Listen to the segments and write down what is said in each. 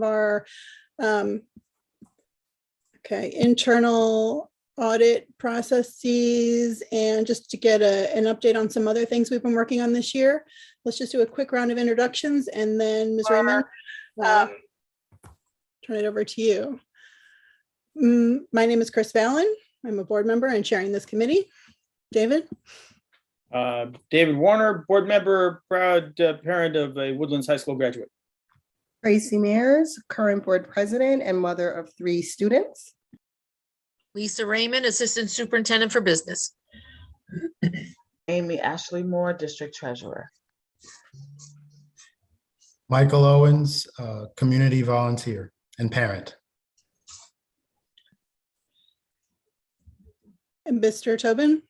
our internal audit processes, and just to get an update on some other things we've been working on this year. Let's just do a quick round of introductions, and then Ms. Raymond, turn it over to you. My name is Chris Vallon. I'm a board member and chairing this committee. David? David Warner, board member, proud parent of a Woodlands High School graduate. Tracy Mears, current board president and mother of 3 students. Lisa Raymond, assistant superintendent for business. Amy Ashley Moore, district treasurer. Michael Owens, community volunteer and parent. And Mr. Tobin?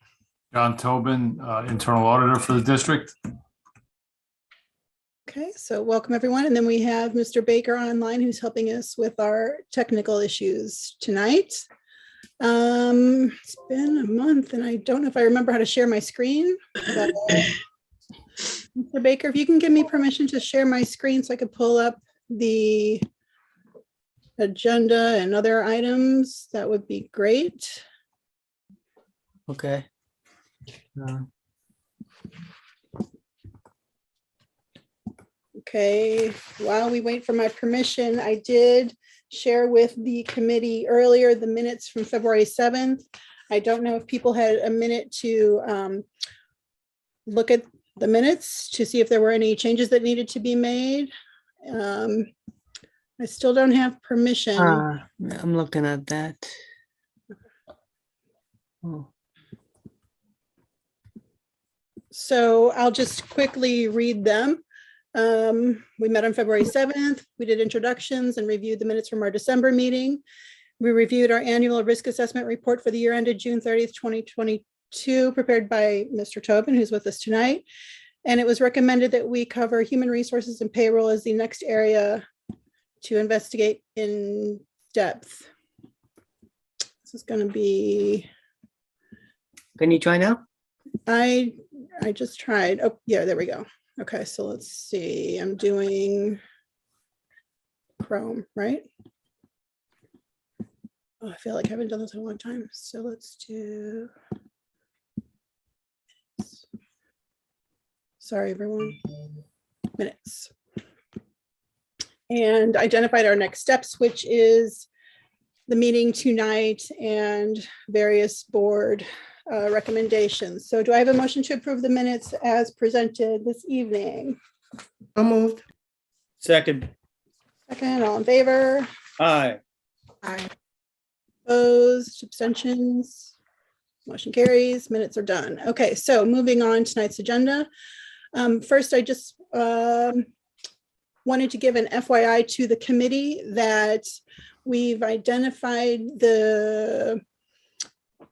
John Tobin, internal auditor for the district. Okay, so welcome everyone. And then we have Mr. Baker online, who's helping us with our technical issues tonight. It's been a month and I don't know if I remember how to share my screen. But, Mr. Baker, if you can give me permission to share my screen so I could pull up the agenda and other items, that would be great. Okay. Okay, while we wait for my permission, I did share with the committee earlier the minutes from February 7th. I don't know if people had a minute to look at the minutes to see if there were any changes that needed to be made. I still don't have permission. I'm looking at that. Oh. So I'll just quickly read them. We met on February 7th. We did introductions and reviewed the minutes from our December meeting. We reviewed our annual risk assessment report for the year ended June 30th, 2022, prepared by Mr. Tobin, who's with us tonight. And it was recommended that we cover human resources and payroll as the next area to investigate in depth. This is going to be. Can you try now? I just tried. Oh, yeah, there we go. Okay, so let's see. I'm doing Chrome, right? Oh, I feel like I haven't done this in a long time. So let's do. Sorry, everyone. Minutes. And identified our next steps, which is the meeting tonight and various board recommendations. So do I have a motion to approve the minutes as presented this evening? So moved. Second. Second, all in favor? Aye. Aye. Opposed, abstentions? Motion carries, minutes are done. Okay, so moving on to tonight's agenda. First, I just wanted to give an FYI to the committee that we've identified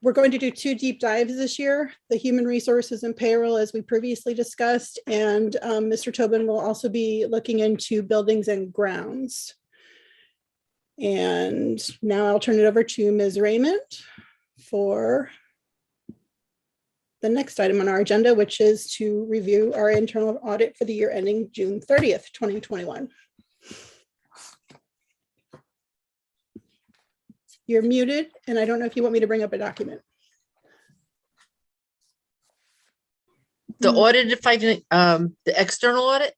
we're going to do 2 deep dives this year, the human resources and payroll, as we previously discussed, and Mr. Tobin will also be looking into buildings and grounds. And now I'll turn it over to Ms. Raymond for the next item on our agenda, which is to review our internal audit for the year ending June 30th, 2021. You're muted, and I don't know if you want me to bring up a document. The audit, if I can, the external audit?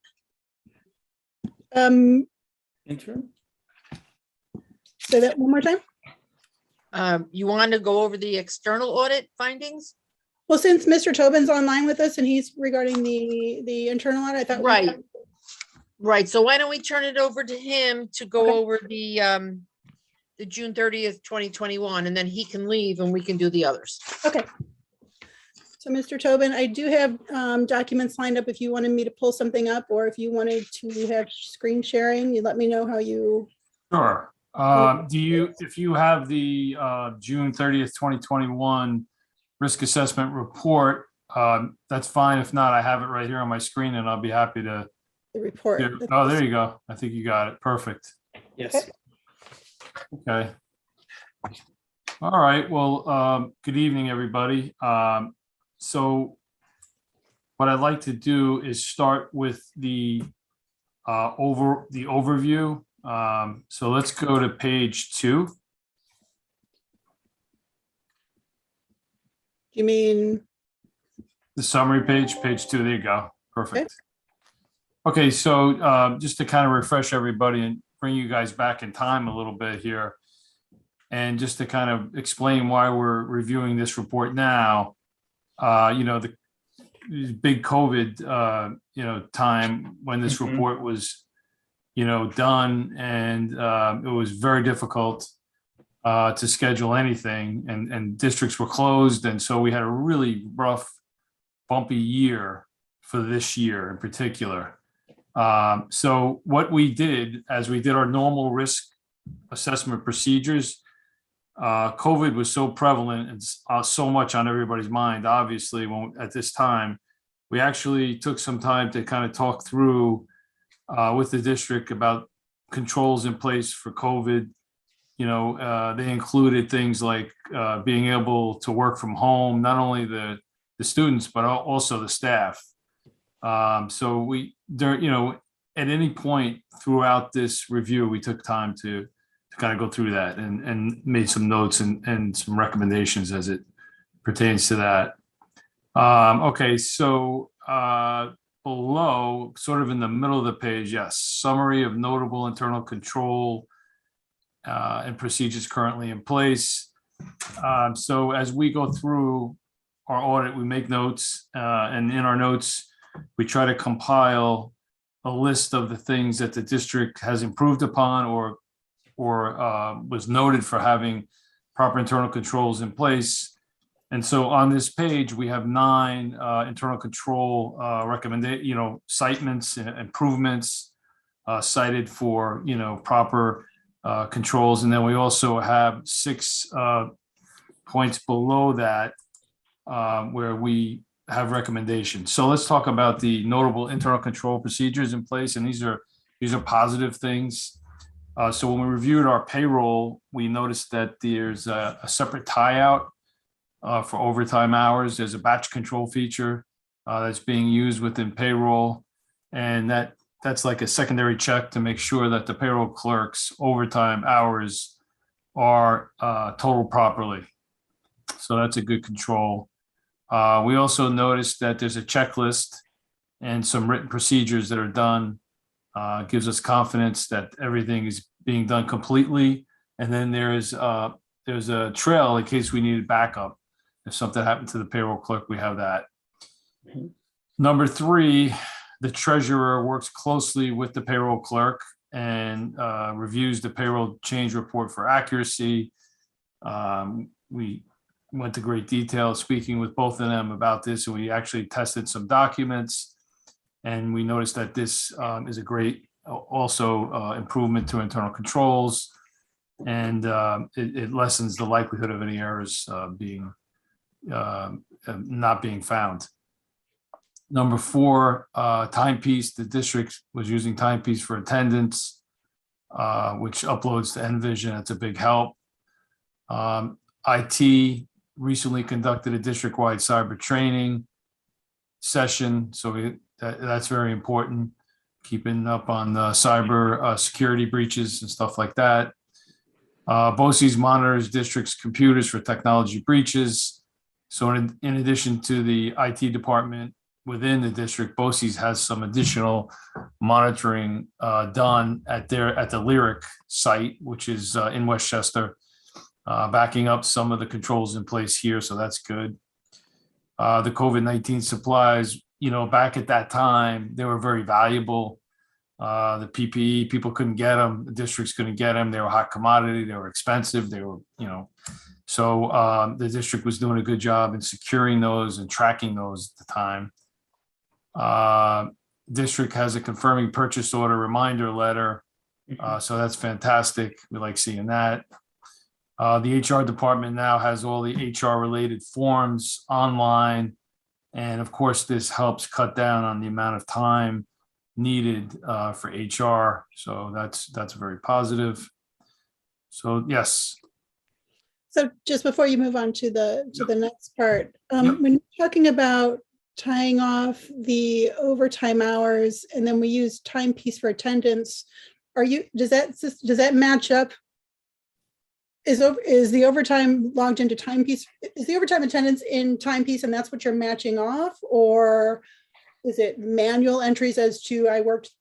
Intern. Say that one more time. You want to go over the external audit findings? Well, since Mr. Tobin's online with us and he's regarding the internal audit, I thought. Right. Right. So why don't we turn it over to him to go Okay. over the June 30th, 2021, and then he can leave and we can do the others. Okay. So Mr. Tobin, I do have documents lined up if you wanted me to pull something up, or if you wanted to have screen sharing, you let me know how you. Sure. If you have the June 30th, 2021 risk assessment report, that's fine. If not, I have it right here on my screen and I'll be happy to. The report. Oh, there you go. I think you got it. Perfect. Yes. Okay. Okay. All right. Well, good evening, everybody. So what I'd like to do is start with the overview So let's go to page 2. You mean, The summary page, page 2, there you go. Perfect. Okay, so just to kind of refresh everybody and bring you guys back in time a little bit here, and just to kind of explain why we're reviewing this report now, the big COVID, time when this Mhm. report was, done, and it was very difficult to schedule anything, and districts were closed, and so we had a really rough, bumpy year for this year in particular. So what we did, as we did our normal risk assessment procedures, COVID was so prevalent and so much on everybody's mind, obviously, at this time, we actually took some time to kind of talk through with the district about controls in place for COVID. They included things like being able to work from home, not only the students, but also the staff. So at any point throughout this review, we took time to kind of go through that and made some notes and some recommendations as it pertains to that. Okay, so below, sort of in the middle of the page, yes, summary of notable internal control and procedures currently in place. So as we go through our audit, we make notes, and in our notes, we try to compile a list of the things that the district has improved upon or was noted for having proper internal controls in place. And so on this page, we have 9 internal control citements, improvements cited for, proper controls. And then we also have 6 points below that where we have recommendations. So let's talk about the notable internal control procedures in place. And these are positive things. So when we reviewed our payroll, we noticed that there's a separate tie out for overtime hours. There's a batch control feature that's being used within payroll. And that's like a secondary check to make sure that the payroll clerk's overtime hours are totaled properly. So that's a good control. We also noticed that there's a checklist and some written procedures that are done. Gives us confidence that everything is being done completely. And then there's a trail in case we needed backup. If something happened to the payroll clerk, we have that. Mhm. Number 3, the treasurer works closely with the payroll clerk and reviews the payroll change report for accuracy. We went to great detail speaking with both of them about this, and we actually tested some documents. And we noticed that this is a great improvement to internal controls, and it lessens the likelihood of any errors not being found. Number 4, timepiece. The district was using timepiece for attendance, which uploads to Envision. That's a big help. IT recently conducted a district-wide cyber training session, so that's very important, keeping up on the cyber security breaches and stuff like that. BOCES monitors district's computers for technology breaches. So in addition to the IT department within the district, BOCES has some additional monitoring done at the Lyric site, which is in Westchester, backing up some of the controls in place here. So that's good. The COVID-19 supplies, back at that time, they were very valuable. The PPE, people couldn't get them. The districts couldn't get them. They were hot commodity. They were expensive. They were, so the district was doing a good job in securing those and tracking those at the time. District has a confirming purchase order reminder letter. So that's fantastic. We like seeing that. The HR department now has all the HR related forms online. And of course, this helps cut down on the amount of time needed for HR. So that's very positive. So yes. so just before you move on to the next part, Yep. when you're talking about tying off the overtime hours, and then we use timepiece for attendance, does that match up? Is the overtime logged into timepiece? Is the overtime attendance in timepiece and that's what you're matching off? Or is it manual entries as to I worked,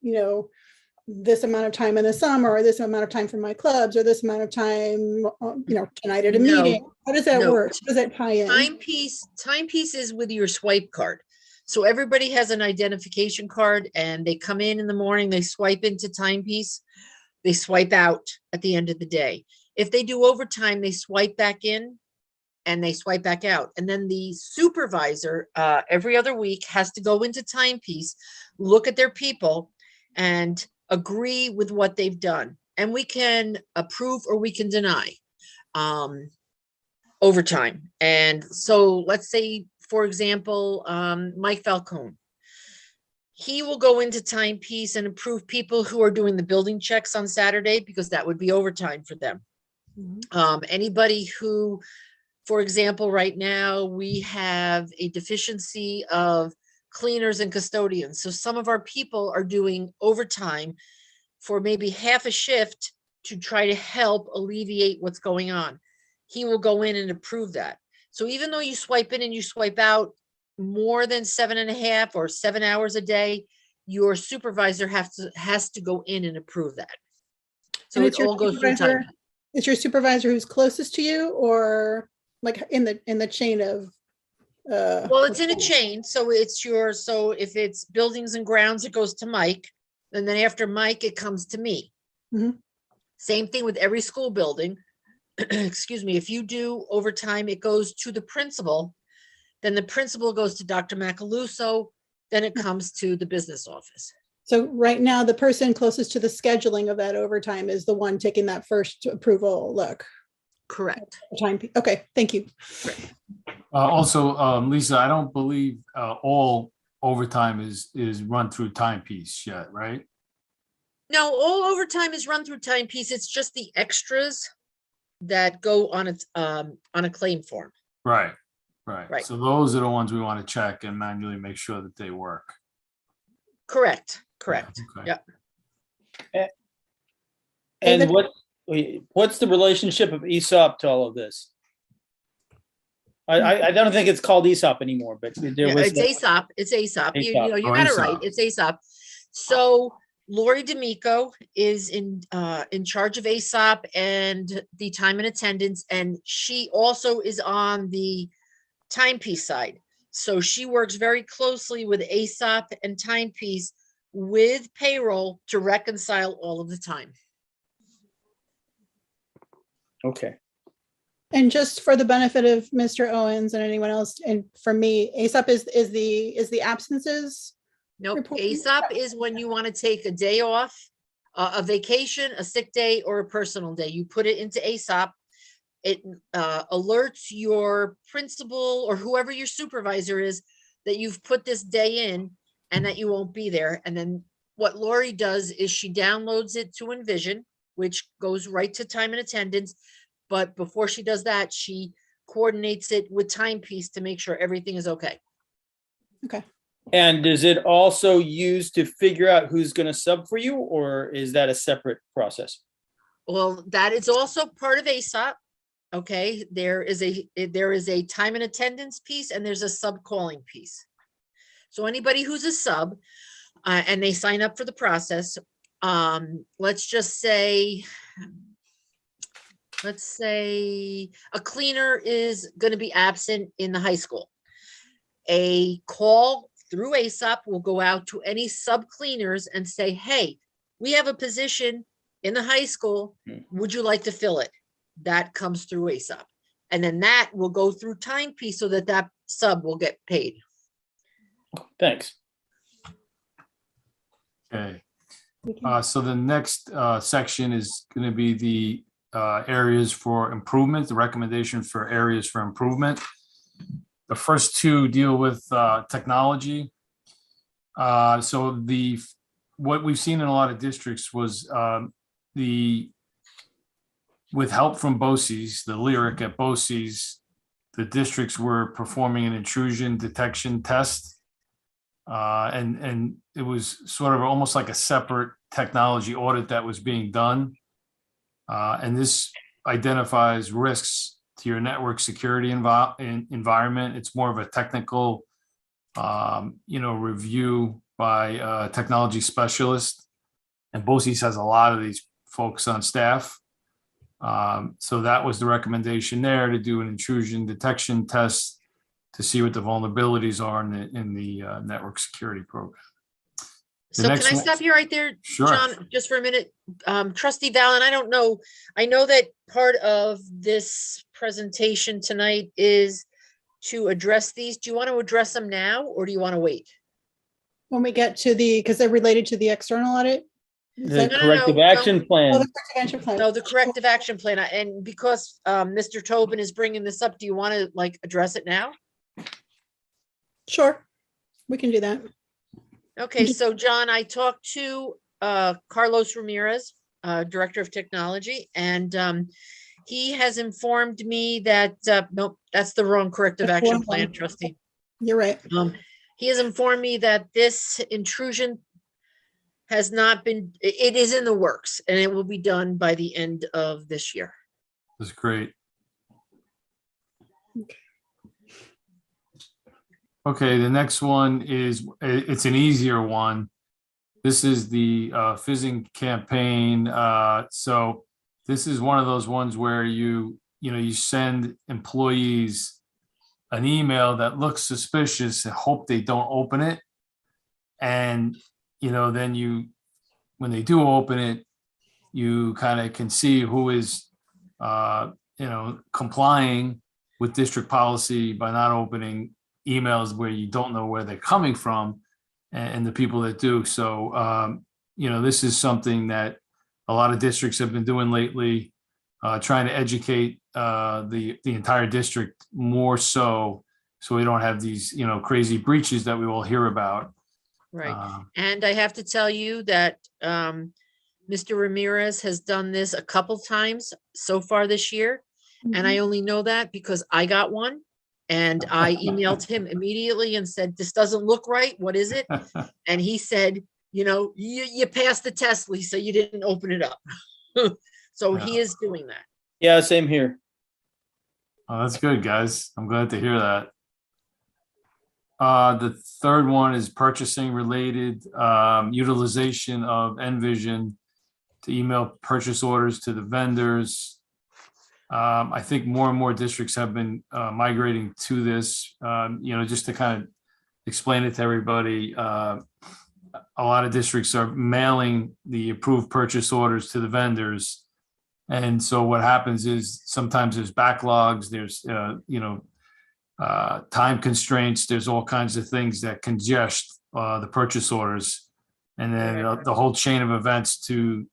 this amount of time in the summer, or this amount of time for my clubs, or this amount of time, tonight at a No. meeting? How does that No. work? How does that tie in? Timepiece is with your swipe card. So everybody has an identification card and they come in the morning, they swipe into timepiece, they swipe out at the end of the day. If they do overtime, they swipe back in and they swipe back out. And then the supervisor, every other week has to go into timepiece, look at their people and agree with what they've done. And we can approve or we can deny overtime. And so let's say, for example, Mike Falcone. He will go into timepiece and approve people who are doing the building checks on Saturday because that would be overtime for them. Anybody who, for example, right now we have a deficiency of cleaners and custodians. So some of our people are doing overtime for maybe half a shift to try to help alleviate what's going on. He will go in and approve that. So even though you swipe in and you swipe out more than 7.5 or 7 hours a day, your supervisor has to go in and approve that. So And it it's your all goes through supervisor- time. Is your supervisor who's closest to you, or like in the chain of? Well, it's in a chain, so if it's buildings and grounds, it goes to Mike, and then after Mike, it comes to me. Mhm. Same thing with every school building. Excuse me, if you do overtime, it goes to the principal, then the principal goes to Dr. Macaluso, then it comes to the business office. So right now, the person closest to the scheduling of that overtime is the one taking that first approval look. Correct. Okay, thank you. Also, Lisa, I don't believe all overtime is run through timepiece yet, right? No, all overtime is run through timepiece. It's just the extras that go on a claim form. Right. Right. So those are the ones we want to check and manually make sure that they work. Correct. Okay. Yeah. And what's the relationship of ESOP to all of this? I don't think it's called ESOP anymore, but there Yeah, was. it's ASOP. It's ASOP. You ASOP. you Oh, got it right. ASOP. It's ASOP. So Lori D'Amico is in charge of ASOP and the time and attendance, and she also is on the timepiece side. So she works very closely with ASOP and timepiece with payroll to reconcile all of the time. Okay. And just for the benefit of Mr. Owens and anyone else, and for me, ASAP is the absences. Nope, Report- ASOP is when you want to take a day off, a vacation, a sick day, or a personal day. You put it into ASOP. It alerts your principal or whoever your supervisor is that you've put this day in and that you won't be there. And then what Lori does is she downloads it to Envision, which goes right to time and attendance. But before she does that, she coordinates it with timepiece to make sure everything is okay. Okay. And is it also used to figure out who's going to sub for you, or is that a separate process? Well, that is also part of ASOP. Okay, there is a time and attendance piece and there's a sub calling piece. So anybody who's a sub and they sign up for the process, let's say a cleaner is going to be absent in the high school. A call through ASOP will go out to any sub cleaners and say, hey, we have a position in the high school. Would you like to fill it? That comes through ASOP. And then that will go through timepiece so that sub will get paid. Thanks. Okay. So the next section is going to be the areas for improvement, the recommendation for areas for improvement. The first two deal with technology. So what we've seen in a lot of districts was with help from BOCES, the lyric at BOCES, the districts were performing an intrusion detection test. And it was sort of almost like a separate technology audit that was being done. And this identifies risks to your network security environment. It's more of a technical, review by a technology specialist. And BOCES has a lot of these folks on staff. So that was the recommendation there, to do an intrusion detection test to see what the vulnerabilities are in the network security program. The So can next I one- stop you right there, Sure. John, just for a minute? Trustee Valen, I don't know. I know that part of this presentation tonight is to address these. Do you want to address them now, or do you want to wait? When we get to because they're related to the external audit. Is The that- No, no, corrective no. action Oh, the plan. corrective action plan. No, the corrective action plan. And because Mr. Tobin is bringing this up, do you want to address it now? Sure, we can do that. Okay, so John, I talked to Carlos Ramirez, Director of Technology, and he has informed me that, nope, that's the wrong corrective That's the action wrong plan, one. trustee. You're right. He has informed me that this intrusion has not been, it is in the works, and it will be done by the end of this year. That's great. Okay, the next one is, it's an easier one. This is the Fizzing Campaign. So this is one of those ones where you send employees an email that looks suspicious and hope they don't open it. And, then when they do open it, you kind of can see who is, complying with district policy by not opening emails where you don't know where they're coming from, and the people that do. So, this is something that a lot of districts have been doing lately, trying to educate the entire district more so we don't have these, crazy breaches that we all hear about. Right. And I have to tell you that Mr. Ramirez has done this a couple times so far this year. And I only know that because I got one. And I emailed him immediately and said, this doesn't look right. What is it? And he said, you passed the test, Lisa. You didn't open it up. So he is doing that. Yeah, same here. Oh, that's good, guys. I'm glad to hear that. The third one is purchasing related, utilization of Envision to email purchase orders to the vendors. I think more and more districts have been migrating to this, just to kind of explain it to everybody. A lot of districts are mailing the approved purchase orders to the vendors. And so what happens is sometimes there's backlogs, there's, time constraints, there's all kinds of things that congest the purchase orders. And then the whole chain of events to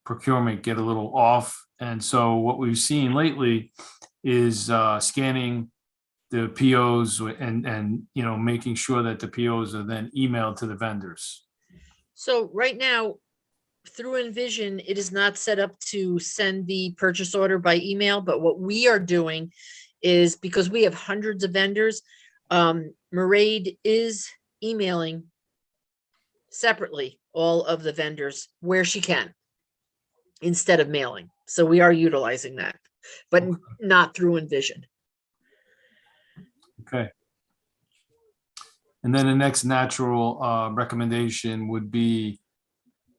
procurement get a little off. And so what we've seen lately is scanning the POs and making sure that the POs are then emailed to the vendors. So right now, through Envision, it is not set up to send the purchase order by email, but what we are doing is, because we have hundreds of vendors, Mairead is emailing separately all of the vendors where she can instead of mailing. So we are utilizing that, but not through Envision. Okay. And then the next natural recommendation would be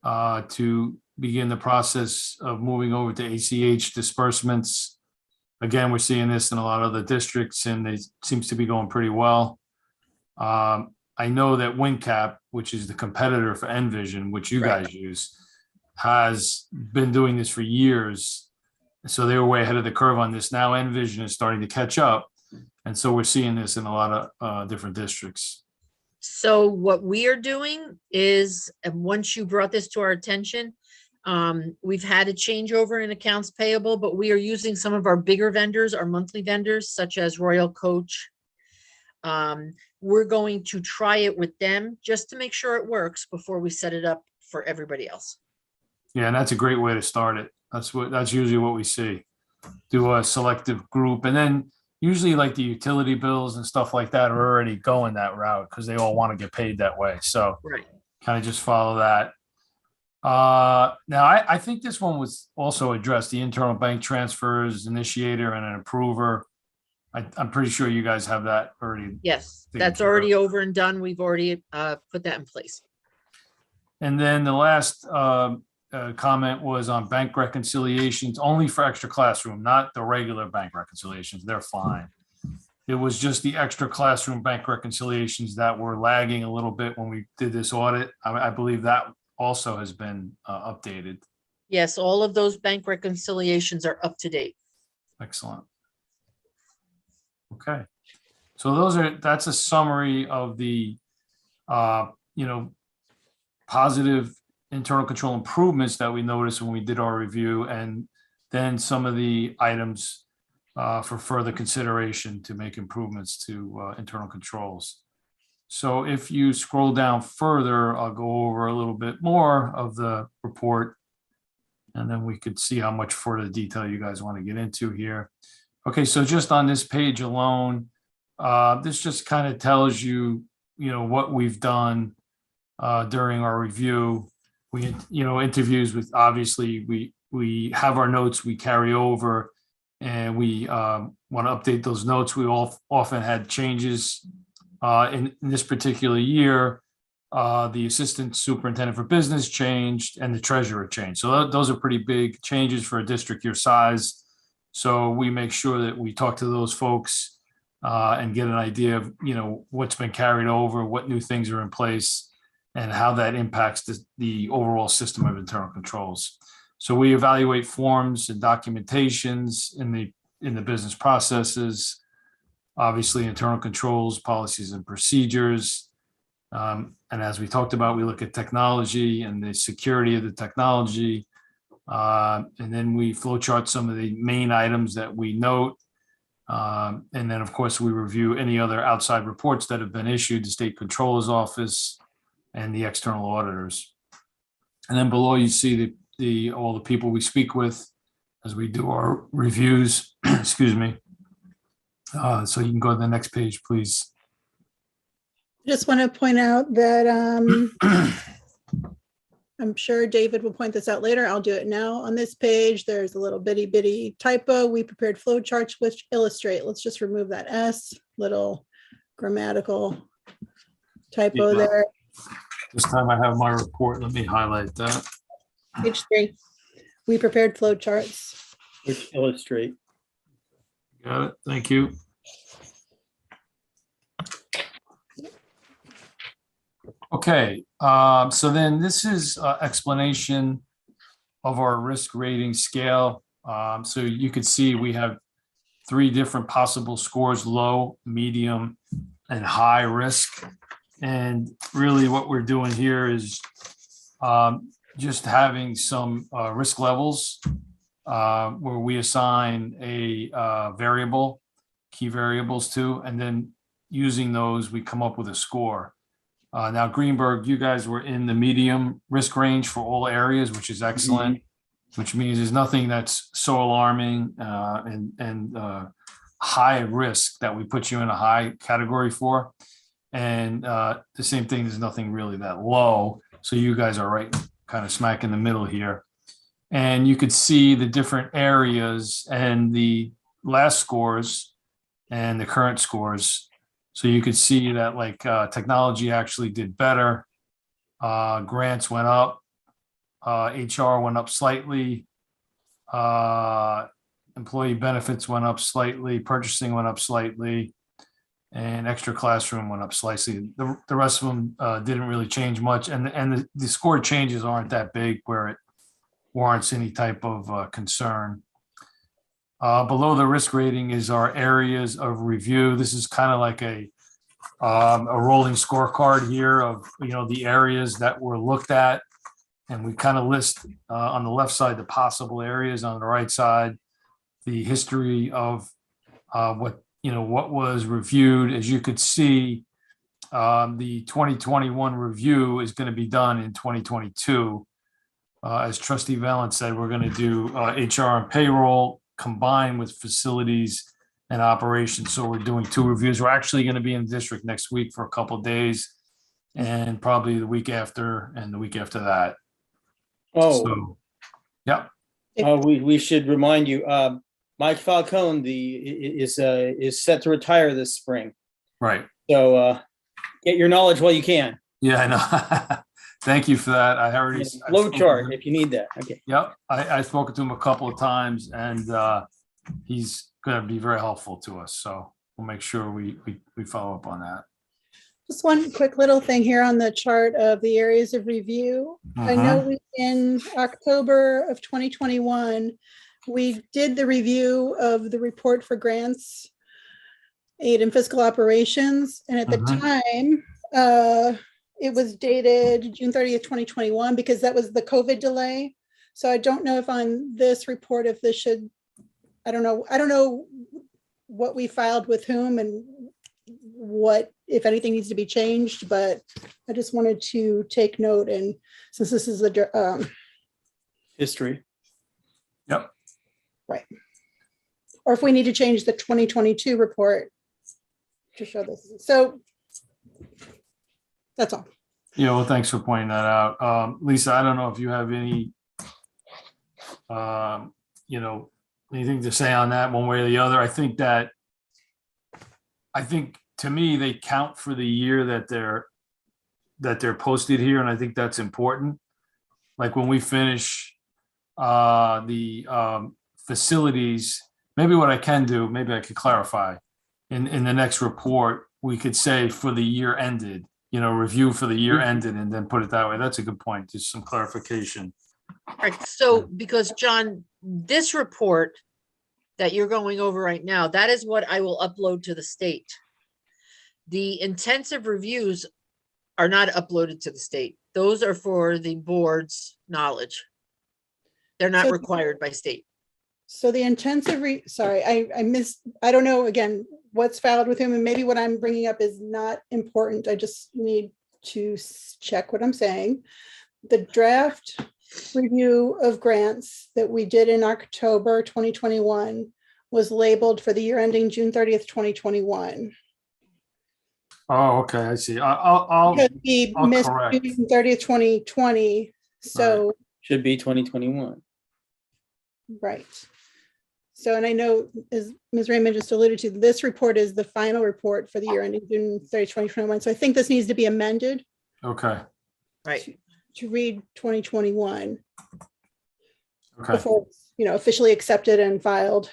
to begin the process of moving over to ACH disbursements. Again, we're seeing this in a lot of the districts, and it seems to be going pretty well. I know that WinCap, which is the competitor for Envision, which you guys use, has been doing this for years. So they were way ahead of the curve on this. Now Envision is starting to catch up. And so we're seeing this in a lot of different districts. So what we are doing is, and once you brought this to our attention, we've had a changeover in accounts payable, but we are using some of our bigger vendors, our monthly vendors, such as Royal Coach. We're going to try it with them just to make sure it works before we set it up for everybody else. Yeah, and that's a great way to start it. That's usually what we see. Do a selective group, and then usually like the utility bills and stuff like that are already going that route because they all want to get paid that way. So Right. kind of just follow that. Now, I think this one was also addressed, the internal bank transfers, initiator and an approver. I'm pretty sure you guys have that already. Yes, taken that's care of. already over and done. We've already put that in place. And then the last comment was on bank reconciliations, only for extra classroom, not the regular bank reconciliations. They're fine. It was just the extra classroom bank reconciliations that were lagging a little bit when we did this audit. I believe that also has been updated. Yes, all of those bank reconciliations are up to date. Excellent. Okay. So that's a summary of the, positive internal control improvements that we noticed when we did our review, and then some of the items for further consideration to make improvements to internal controls. So if you scroll down further, I'll go over a little bit more of the report, and then we could see how much further detail you guys want to get into here. Okay, so just on this page alone, this just kind of tells you, what we've done during our review. We, interviews with, obviously, we have our notes we carry over, and we want to update those notes. We often had changes in this particular year. The assistant superintendent for business changed and the treasurer changed. So those are pretty big changes for a district your size. So we make sure that we talk to those folks and get an idea of, what's been carried over, what new things are in place, and how that impacts the overall system of internal controls. So we evaluate forms and documentations in the business processes, obviously internal controls, policies and procedures. And as we talked about, we look at technology and the security of the technology. And then we flowchart some of the main items that we note. And then, of course, we review any other outside reports that have been issued to State Controller's Office and the external auditors. And then below you see all the people we speak with as we do our reviews. Excuse me. So you can go to the next page, please. Just want to point out that I'm sure David will point this out later. I'll do it now. On this page, there's a little bitty typo. We prepared flow charts which illustrate. Let's just remove that S, little grammatical typo Yeah. there. This time I have my report. Let me highlight that. Page 3. We prepared flow charts. Which illustrate. Got it. Thank you. Okay, so then this is explanation of our risk rating scale. So you could see we have 3 different possible scores: low, medium, and high risk. And really what we're doing here is just having some risk levels where we assign a variable, key variables to, and then using those, we come up with a score. Now, Greenburgh, you guys were in the medium risk range for all areas, which is excellent, which means there's nothing that's so alarming and high risk that we put you in a high category for. And the same thing, there's nothing really that low. So you guys are right kind of smack in the middle here. And you could see the different areas and the last scores and the current scores. So you could see that like technology actually did better. Grants went up. HR went up slightly. Employee benefits went up slightly. Purchasing went up slightly. And extra classroom went up slightly. The rest of them didn't really change much. And the score changes aren't that big where it warrants any type of concern. Below the risk rating is our areas of review. This is kind of like a rolling scorecard here of, the areas that were looked at. And we kind of list on the left side, the possible areas, on the right side, the history of what was reviewed. As you could see, the 2021 review is going to be done in 2022. As Trustee Valent said, we're going to do HR and payroll combined with facilities and operations. So we're doing 2 reviews. We're actually going to be in the district next week for a couple of days, and probably the week after and the week after that. Oh, So, yeah, we should remind you, Mike Falcone is set to retire this spring. right. So get your knowledge while you can. Yeah, I know. Thank you for that. I already. I've Flow spoken chart to- if you need that. Okay. Yep, I've spoken to him a couple of times and he's gonna be very helpful to us. So we'll make sure we follow up on that. Just one quick little thing here on the chart of the areas of review. I know in October of 2021, we did the review of the report for grants, aid and fiscal operations. And at the time, it was dated June 30th, 2021, because that was the COVID delay. So I don't know if on this report, if this should, I don't know what we filed with whom and what, if anything needs to be changed, but I just wanted to take note. And since this is a History. Yep. right. Or if we need to change the 2022 report to show this. So that's all. Yeah, well, thanks for pointing that out. Lisa, I don't know if you have any, anything to say on that one way or the other. I think to me, they count for the year that they're posted here, and I think that's important. Like when we finish the facilities, maybe what I can do, maybe I could clarify in the next report, we could say for the year ended, review for the year ended, and then put it that way. That's a good point. Just some clarification. Right, so because John, this report that you're going over right now, that is what I will upload to the state. The intensive reviews are not uploaded to the state. Those are for the board's knowledge. They're not So- required by state. So the intensive, sorry, I missed, I don't know, again, what's filed with him, and maybe what I'm bringing up is not important. I just need to check what I'm saying. The draft review of grants that we did in October 2021 was labeled for the year ending June 30th, 2021. Oh, okay, I see. I'll Because we I'll missed correct. June 30th, 2020. So, Should be 2021. right. So, and I know, as Ms. Raymond just alluded to, this report is the final report for the year ending June 30th, 2021. So I think this needs to be amended Okay, Right, to read 2021 okay. before it's, officially accepted and filed.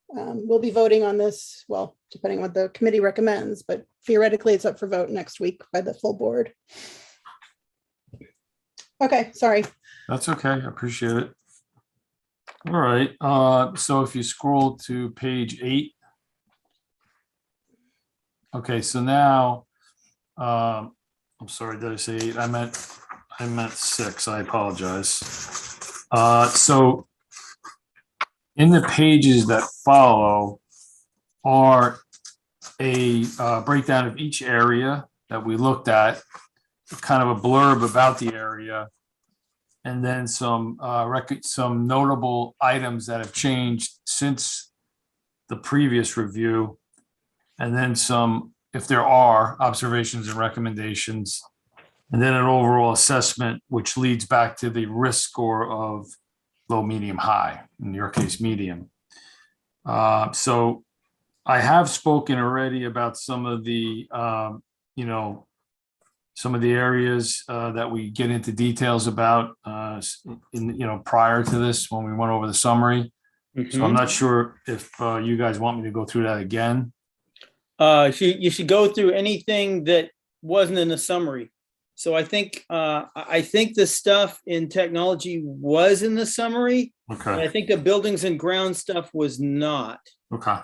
We'll be voting on this, well, depending on what the committee recommends, but theoretically it's up for vote next week by the full board. Okay, sorry. That's okay. I appreciate it. All right, so if you scroll to page 8. Okay, so now, I'm sorry, did I say 8? I meant 6. I apologize. So in the pages that follow are a breakdown of each area that we looked at, kind of a blurb about the area, and then some notable items that have changed since the previous review, and then some, if there are, observations and recommendations, and then an overall assessment, which leads back to the risk score of low, medium, high, in your case, medium. So I have spoken already about some of the, some of the areas that we get into details about prior to this, when we went over the summary. So I'm not sure if you guys want me to go through that again. You should go through anything that wasn't in the summary. So I think the stuff in technology was in the summary. And Okay, I think the buildings and ground stuff was not. okay.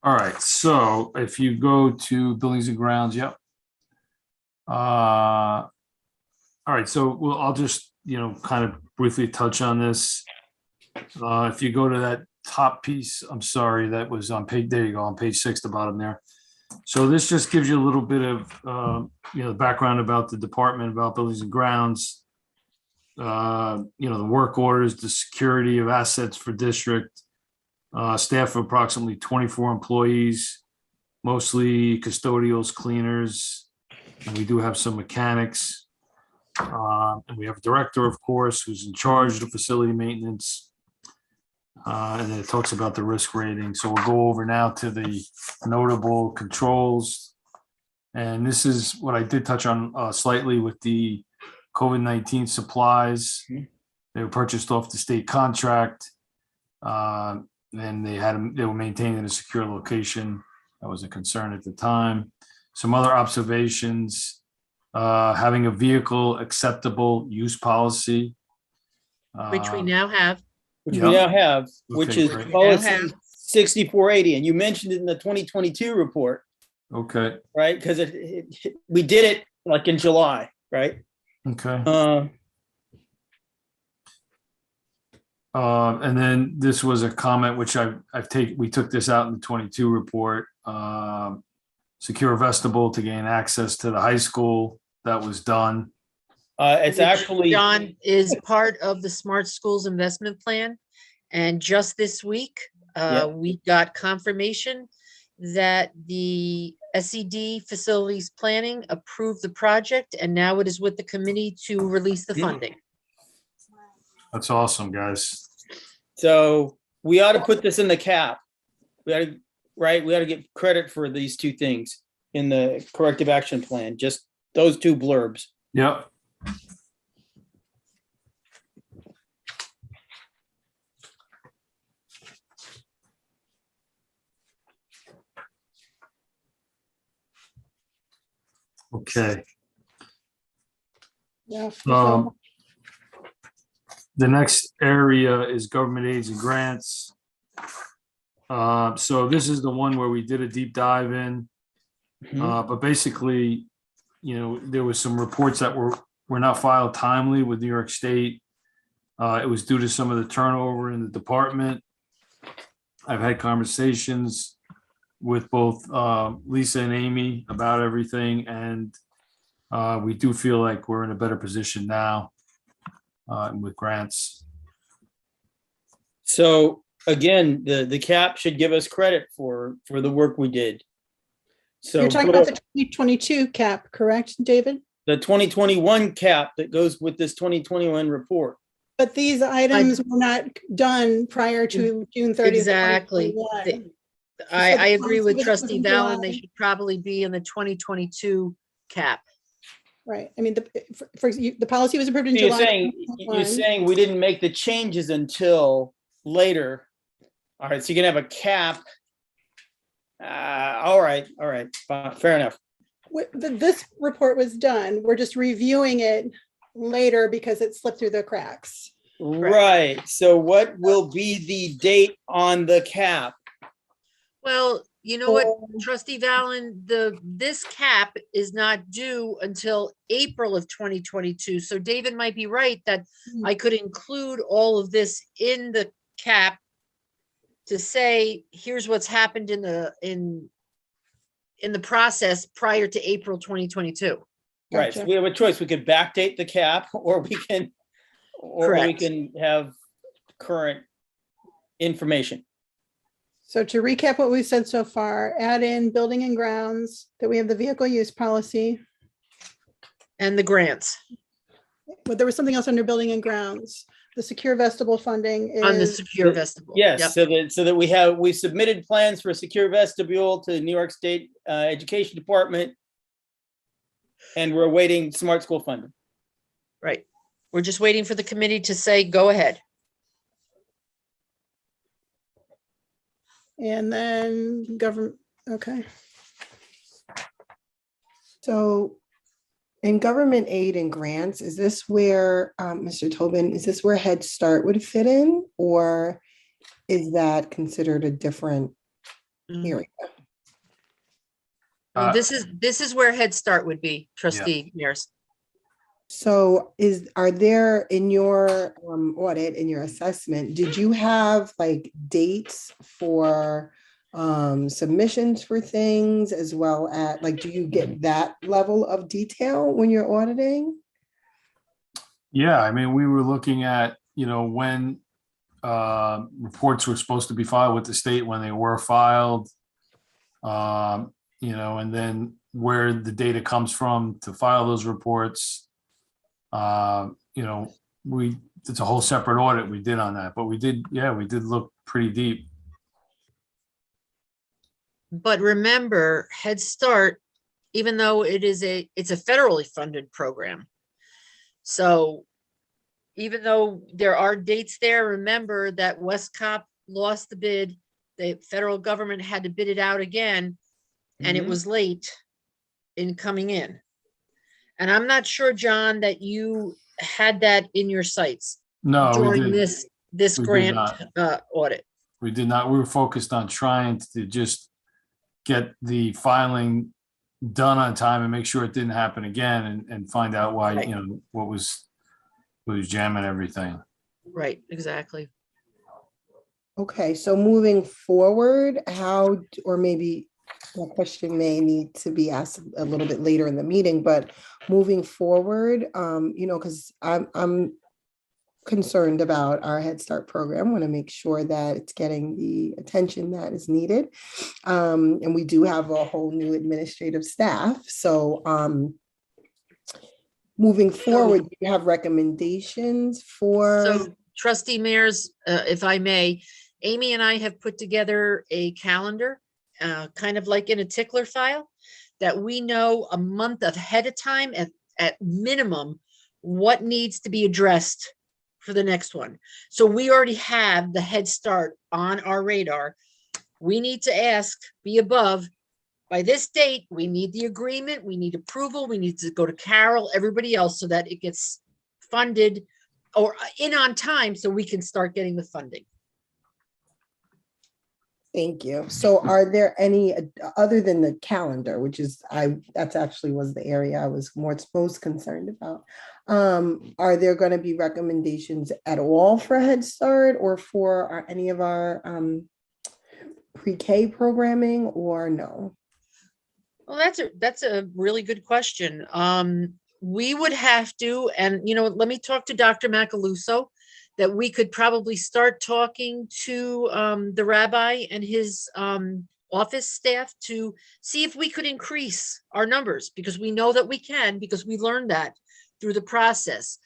All right, so if you go to buildings and grounds, yep. All right, so I'll just, kind of briefly touch on this. If you go to that top piece, I'm sorry, that was on page, there you go, on page 6, the bottom there. So this just gives you a little bit of, the background about the department, about buildings and grounds. The work orders, the security of assets for district. Staff of approximately 24 employees, mostly custodials, cleaners, and we do have some mechanics. And we have a director, of course, who's in charge of facility maintenance. And then it talks about the risk rating. So we'll go over now to the notable controls. And this is what I did touch on slightly with the COVID-19 supplies. They were purchased off the state contract. And they were maintained in a secure location. That was a concern at the time. Some other observations, having a vehicle acceptable use policy. Which we now have. Which we now have, which Okay, is great. policy Now have. 6480. And you mentioned it in the 2022 report, Okay, right? Because we did it like in July, right? okay. Uh, And then this was a comment which we took this out in the 22 report. Secure vestibule to gain access to the high school. That was done. it's Which, actually, John, is part of the Smart Schools Investment Plan. And just this week, Yep. we got confirmation that the SED Facilities Planning approved the project, and now it is with the committee to release the funding. That's awesome, guys. so we ought to put this in the cap. We ought to, right? We ought to get credit for these two things in the corrective action plan, just those two blurbs. Yep. Okay. Yeah. The next area is government aids and grants. So this is the one where we did a deep dive in. But basically, there was some reports that were not filed timely with New York State. It was due to some of the turnover in the department. I've had conversations with both Lisa and Amy about everything, and we do feel like we're in a better position now with grants. So again, the cap should give us credit for the work we did. So You're talking about the 2022 cap, correct, David? the 2021 cap that goes with this 2021 report. But these items were not done prior to June 30th. Exactly. 2021. I agree with This was trustee in Valen. They July. should probably be in the 2022 cap. Right. I mean, the policy was approved in You're July. saying, 2021. we didn't make the changes until later. All right, so you can have a cap. All right, fair enough. This report was done. We're just reviewing it later because it slipped through the cracks. Right, so what will be the date on the cap? Well, you know what, Oh. trustee Valen, this cap is not due until April of 2022. So David might be right that I could include all of this in the cap to say, here's what's happened in the process prior to April 2022. Right, so Gotcha. we have a choice. We could backdate the cap, or we can Correct. have current information. So to recap what we've said so far, add in building and grounds, that we have the vehicle use policy. And the grants But there was something else under building and grounds. The secure vestibule funding on the is, secure vestibule. Yes, Yep. so that we submitted plans for a secure vestibule to New York State Education Department. And we're awaiting smart school funding. Right. We're just waiting for the committee to say, go ahead. and then government, okay. So in government aid and grants, is this where, Mr. Tobin, is this where Head Start would fit in? Or is that considered a different area? Uh, This is where Head Start would be, trustee Mears. So are there in your audit, in your assessment, did you have like dates for submissions for things as well as like, do you get that level of detail when you're auditing? Yeah, I mean, we were looking at, when reports were supposed to be filed with the state, when they were filed, and then where the data comes from to file those reports. You know, it's a whole separate audit we did on that, but we did look pretty deep. But remember, Head Start, even though it's a federally funded program. So even though there are dates there, remember that Westcop lost the bid. The federal government had to bid it out again, and it Mhm. was late in coming in. And I'm not sure, John, that you had that in your sights No, we during didn't. this We did grant not. audit. We did not. We were focused on trying to just get the filing done on time and make sure it didn't happen again and find out why, Right. you know, what was jamming everything. Right, exactly. Okay, so moving forward, or maybe my question may need to be asked a little bit later in the meeting, but moving forward, you know, because I'm concerned about our Head Start program, want to make sure that it's getting the attention that is needed. And we do have a whole new administrative staff. So moving forward, do you have recommendations for? So trustee mayors, if I may, Amy and I have put together a calendar, kind of like in a tickler file, that we know a month ahead of time at minimum what needs to be addressed for the next one. So we already have the Head Start on our radar. We need to ask, be above, by this date, we need the agreement, we need approval, we need to go to Carol, everybody else, so that it gets funded or in on time so we can start getting the funding. Thank you. So are there any, other than the calendar, which is, that's actually was the area I was most concerned about. Are there going to be recommendations at all for Head Start or for any of our pre-K programming, or no? Well, that's a really good question. We would have to, and let me talk to Dr. Macaluso, that we could probably start talking to the rabbi and his office staff to see if we could increase our numbers, because we know that we can, because we learned that through the process.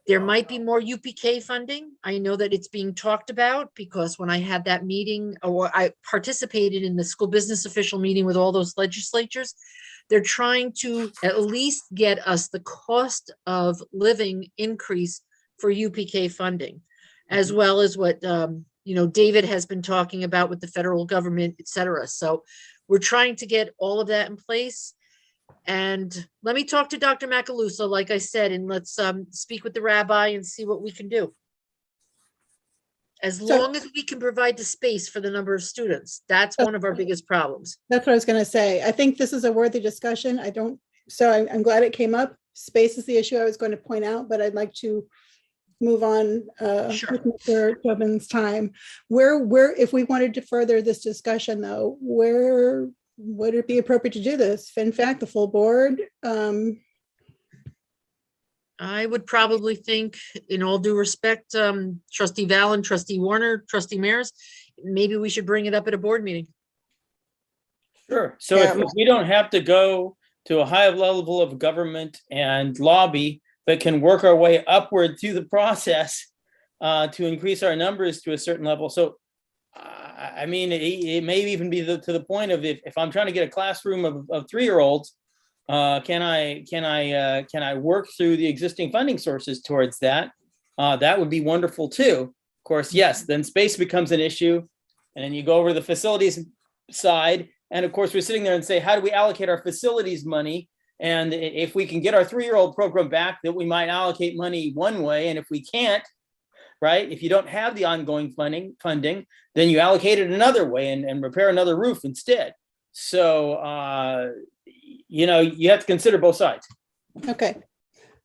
There might be more UPK funding. I know that it's being talked about, because when I had that meeting, or I participated in the school business official meeting with all those legislatures, they're trying to at least get us the cost of living increase for UPK funding, as well as what David has been talking about with the federal government, et cetera. So we're trying to get all of that in place. And let me talk to Dr. Macaluso, like I said, and let's speak with the rabbi and see what we can do. As long as we can provide the space for the number of students, that's one of our biggest problems. That's what I was going to say. I think this is a worthy discussion. I'm glad it came up. Space is the issue I was going to point out, but I'd like to move on Sure. with Mr. Tobin's time. Where, if we wanted to further this discussion though, where would it be appropriate to do this? In fact, the full board? I would probably think, in all due respect, Trustee Valen, Trustee Warner, Trustee Mears, maybe we should bring it up at a board meeting. Sure. So if we don't have to go to a high level of government and lobby, but can work our way upward through the process to increase our numbers to a certain level. So, I mean, it may even be to the point of if I'm trying to get a classroom of 3-year-olds, can I work through the existing funding sources towards that? That would be wonderful too. Of course, yes, then space becomes an issue. And then you go over the facilities side. And of course, we're sitting there and say, how do we allocate our facilities money? And if we can get our 3-year-old program back, that we might allocate money one way. And if we can't, right, if you don't have the ongoing funding, then you allocate it another way and repair another roof instead. So, you have to consider both sides. Okay.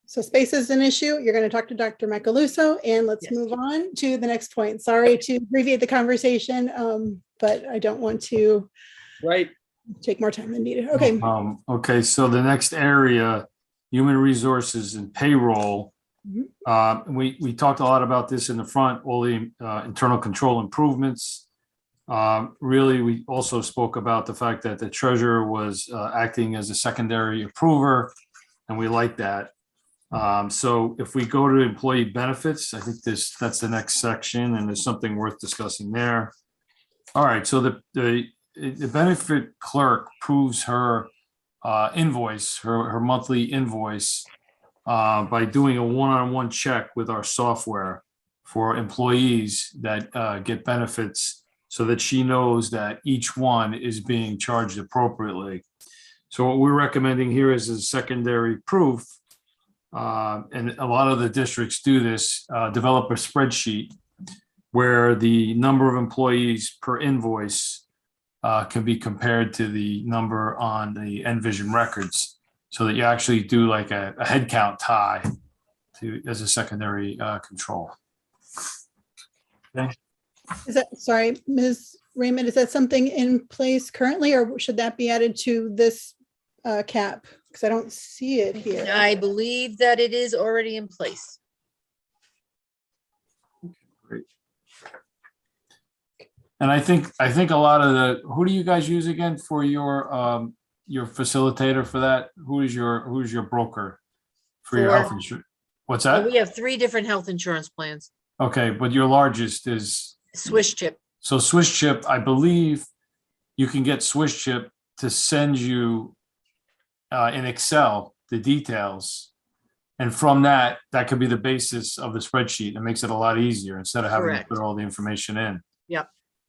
So space is an issue. You're going to talk to Dr. Macaluso, and let's Yes. move on to the next point. Sorry to abbreviate the conversation, but I don't want to Right. take more time than needed. Okay. Okay, so the next area, human resources and payroll. We talked a lot about this in the front, all the internal control improvements. Really, we also spoke about the fact that the treasurer was acting as a secondary approver, and we like that. So if we go to employee benefits, I think that's the next section, and there's something worth discussing there. All right, so the benefit clerk proves her invoice, her monthly invoice, by doing a one-on-one check with our software for employees that get benefits, so that she knows that each one is being charged appropriately. So what we're recommending here is a secondary proof. And a lot of the districts do this, develop a spreadsheet where the number of employees per invoice can be compared to the number on the Envision records, so that you actually do like a head count tie as a secondary control. Okay. Is that, sorry, Ms. Raymond, is that something in place currently, or should that be added to this cap? Because I don't see it here. I believe that it is already in place. Great. And I think a lot of who do you guys use again for your facilitator for that? Who's your broker for your health insurance? What's that? We have 3 different health insurance plans. Okay, but your largest is Swiss Chip. So Swiss Chip, I believe you can get Swiss Chip to send you in Excel the details. And from that could be the basis of the spreadsheet. It makes it a lot easier instead of having Correct. to put all the information in. Yep.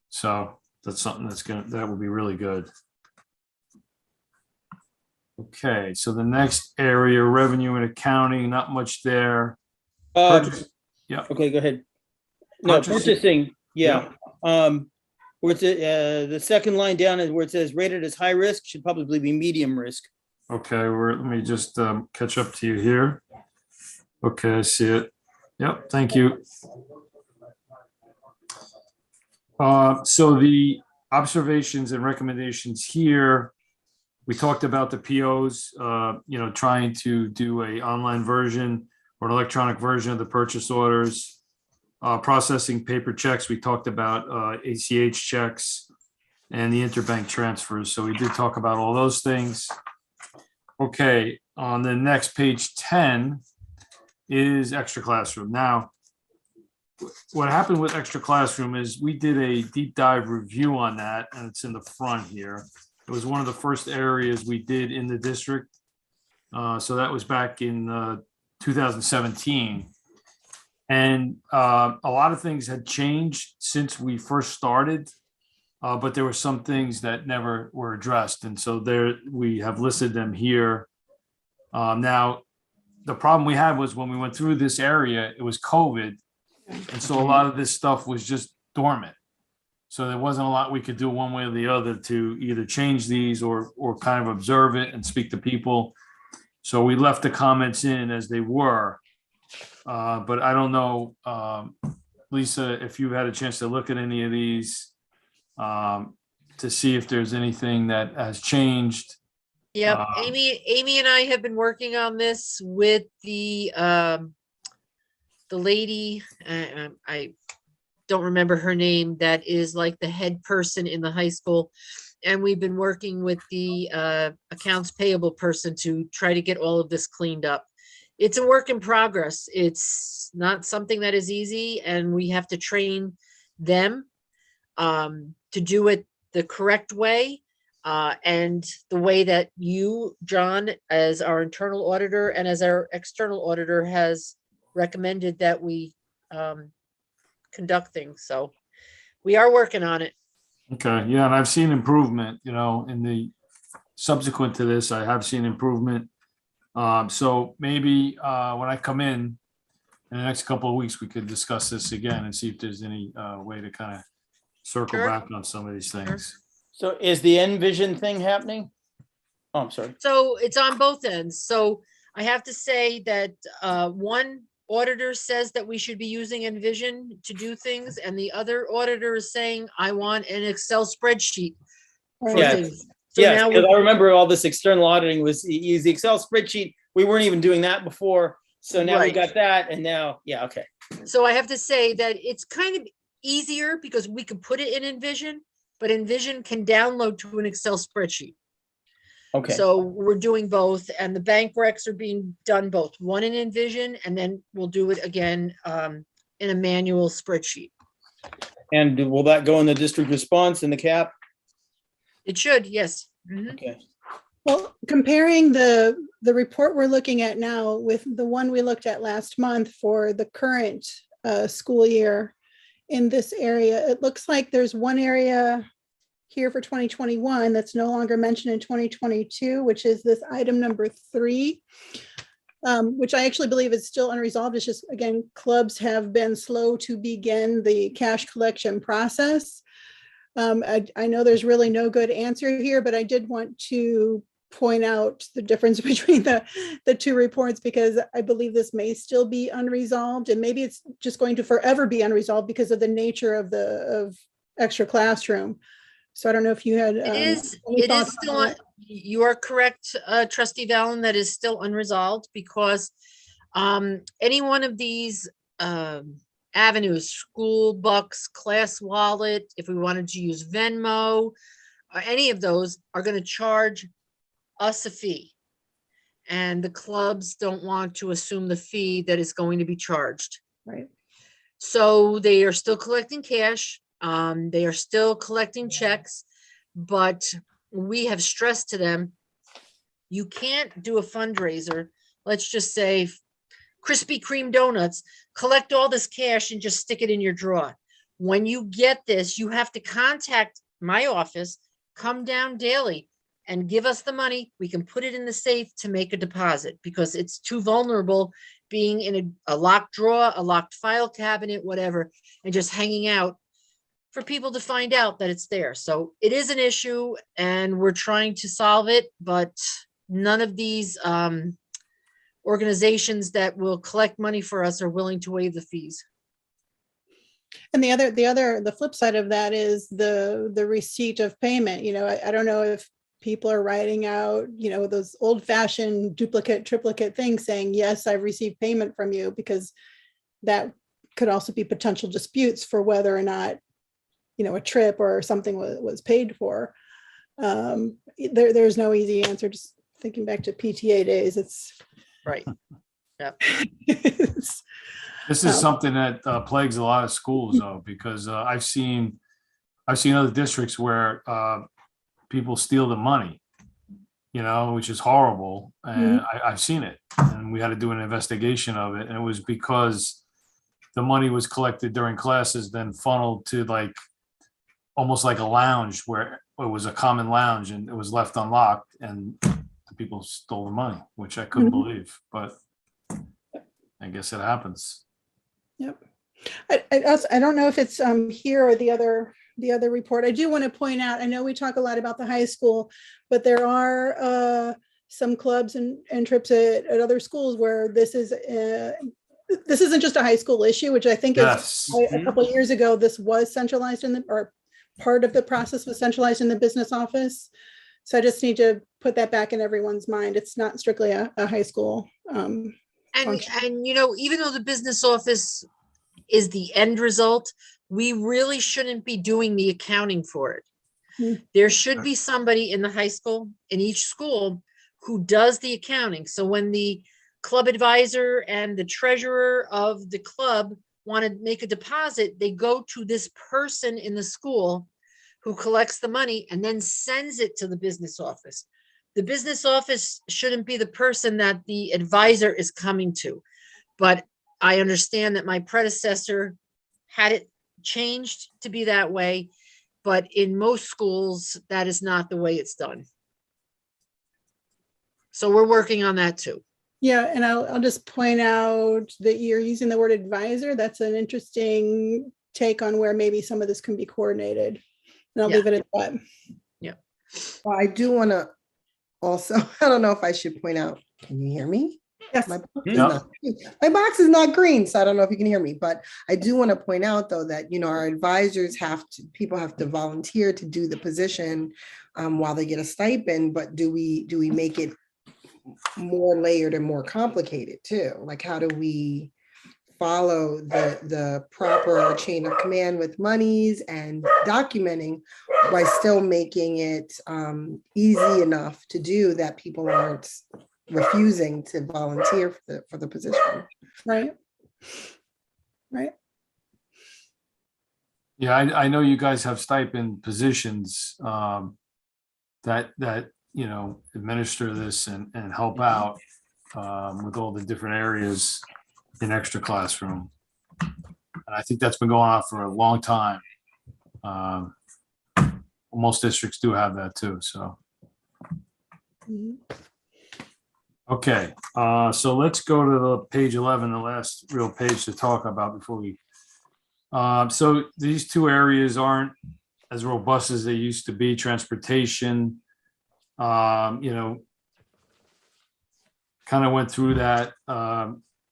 So that's something that would be really good. Okay, so the next area, revenue and accounting, not much there. Purchase- Yeah. Okay, go ahead. No, purchasing, yeah. Where it's the second line down is where it says rated as high risk, should probably be medium risk. Okay, let me just catch up to you here. Okay, I see it. Yep, thank you. So the observations and recommendations here, we talked about the POs, trying to do an online version or an electronic version of the purchase orders, processing paper checks. We talked about ACH checks and the interbank transfers. So we did talk about all those things. Okay, on the next page 10 is extra classroom. Now, what happened with extra classroom is we did a deep dive review on that, and it's in the front here. It was one of the first areas we did in the district. So that was back in 2017. And a lot of things had changed since we first started, but there were some things that never were addressed. And so there we have listed them here. Now, the problem we had was when we went through this area, it was COVID. And so a lot of this stuff was just dormant. So there wasn't a lot we could do one way or the other to either change these or kind of observe it and speak to people. So we left the comments in as they were. But I don't know, Lisa, if you've had a chance to look at any of these to see if there's anything that has changed. Yep, Amy and I have been working on this with the lady, I don't remember her name, that is like the head person in the high school. And we've been working with the accounts payable person to try to get all of this cleaned up. It's a work in progress. It's not something that is easy, and we have to train them to do it the correct way. And the way that you, John, as our internal auditor and as our external auditor has recommended that we conduct things. So we are working on it. Okay, yeah, and I've seen improvement, in the subsequent to this, I have seen improvement. So maybe when I come in the next couple of weeks, we could discuss this again and see if there's any way to kind of circle Sure. back on some of these things. So is the Envision thing happening? Oh, I'm sorry. So it's on both ends. So I have to say that one auditor says that we should be using Envision to do things, and the other auditor is saying, I want an Excel spreadsheet for Yes. things. So Yes, now because we're- I remember all this external auditing was use the Excel spreadsheet. We weren't even doing that before. So now we Right. got that, and now, yeah, okay. So I have to say that it's kind of easier because we can put it in Envision, but Envision can download to an Excel spreadsheet. Okay, So we're doing both, and the bank recs are being done both, one in Envision, and then we'll do it again in a manual spreadsheet. and will that go in the district response in the cap? It should, yes. Mhm. Okay, Well, comparing the report we're looking at now with the one we looked at last month for the current school year in this area, it looks like there's one area here for 2021 that's no longer mentioned in 2022, which is this item number 3, which I actually believe is still unresolved. It's just, again, clubs have been slow to begin the cash collection process. I know there's really no good answer here, but I did want to point out the difference between the two reports, because I believe this may still be unresolved, and maybe it's just going to forever be unresolved because of the nature of extra classroom. So I don't know if you had. It is still, you are correct, trustee Valen, that is still unresolved, because any one of these avenues, school bucks, class wallet, if we wanted to use Venmo, or any of those, are going to charge us a fee. And the clubs don't want to assume the fee that is going to be charged. Right. So they are still collecting cash. They are still collecting checks, but we have stressed to them, you can't do a fundraiser. Let's just say Krispy Kreme donuts, collect all this cash and just stick it in your drawer. When you get this, you have to contact my office, come down daily and give us the money. We can put it in the safe to make a deposit, because it's too vulnerable being in a locked drawer, a locked file cabinet, whatever, and just hanging out for people to find out that it's there. So it is an issue and we're trying to solve it, but none of these organizations that will collect money for us are willing to waive the fees. And the flip side of that is the receipt of payment. You know, I don't know if people are writing out, you know, those old fashioned duplicate, triplicate things saying, yes, I've received payment from you, because that could also be potential disputes for whether or not, you know, a trip or something was paid for. There's no easy answer. Just thinking back to PTA days, it's Right. Yep. it's, This is something that plagues a lot of schools, though, because I've seen other districts where people steal the money, you know, which is horrible. And I've seen it, and we had to do an investigation of it. And it was because the money was collected during classes, then funneled to like almost like a lounge where it was a common lounge, and it was left unlocked, and the people stole the money, which I couldn't believe, but I guess it happens. Yep. I don't know if it's here or the other report. I do want to point out, I know we talk a lot about the high school, but there are some clubs and trips at other schools where this isn't just a high school issue, which I think Yes. is a couple of years ago, this was centralized or part of the process was centralized in the business office. So I just need to put that back in everyone's mind. It's not strictly a high school. And you know, even though the business office is the end result, we really shouldn't be doing the accounting for it. There should be somebody in the high school, in each school, who does the accounting. So when the club advisor and the treasurer of the club want to make a deposit, they go to this person in the school who collects the money and then sends it to the business office. The business office shouldn't be the person that the advisor is coming to. But I understand that my predecessor had it changed to be that way. But in most schools, that is not the way it's done. So we're working on that too. Yeah, and I'll just point out that you're using the word advisor. That's an interesting take on where maybe some of this can be coordinated. And I'll leave it at that. Yeah. Well, I do want to also, I don't know if I should point out, can you hear me? Yes. My box is not green, so I don't know if you can hear me, but I do want to point out though that, you know, our advisors people have to volunteer to do the position while they get a stipend, but do we make it more layered and more complicated too? Like, how do we follow the proper chain of command with monies and documenting while still making it easy enough to do that people aren't refusing to volunteer for the position. Right. Right. Yeah, I know you guys have stipend positions that administer this and help out with all the different areas in extra classroom. And I think that's been going on for a long time. Most districts do have that too, so. Mhm. Okay, so let's go to the page 11, the last real page to talk about before we. So these two areas aren't as robust as they used to be. Transportation, kind of went through that.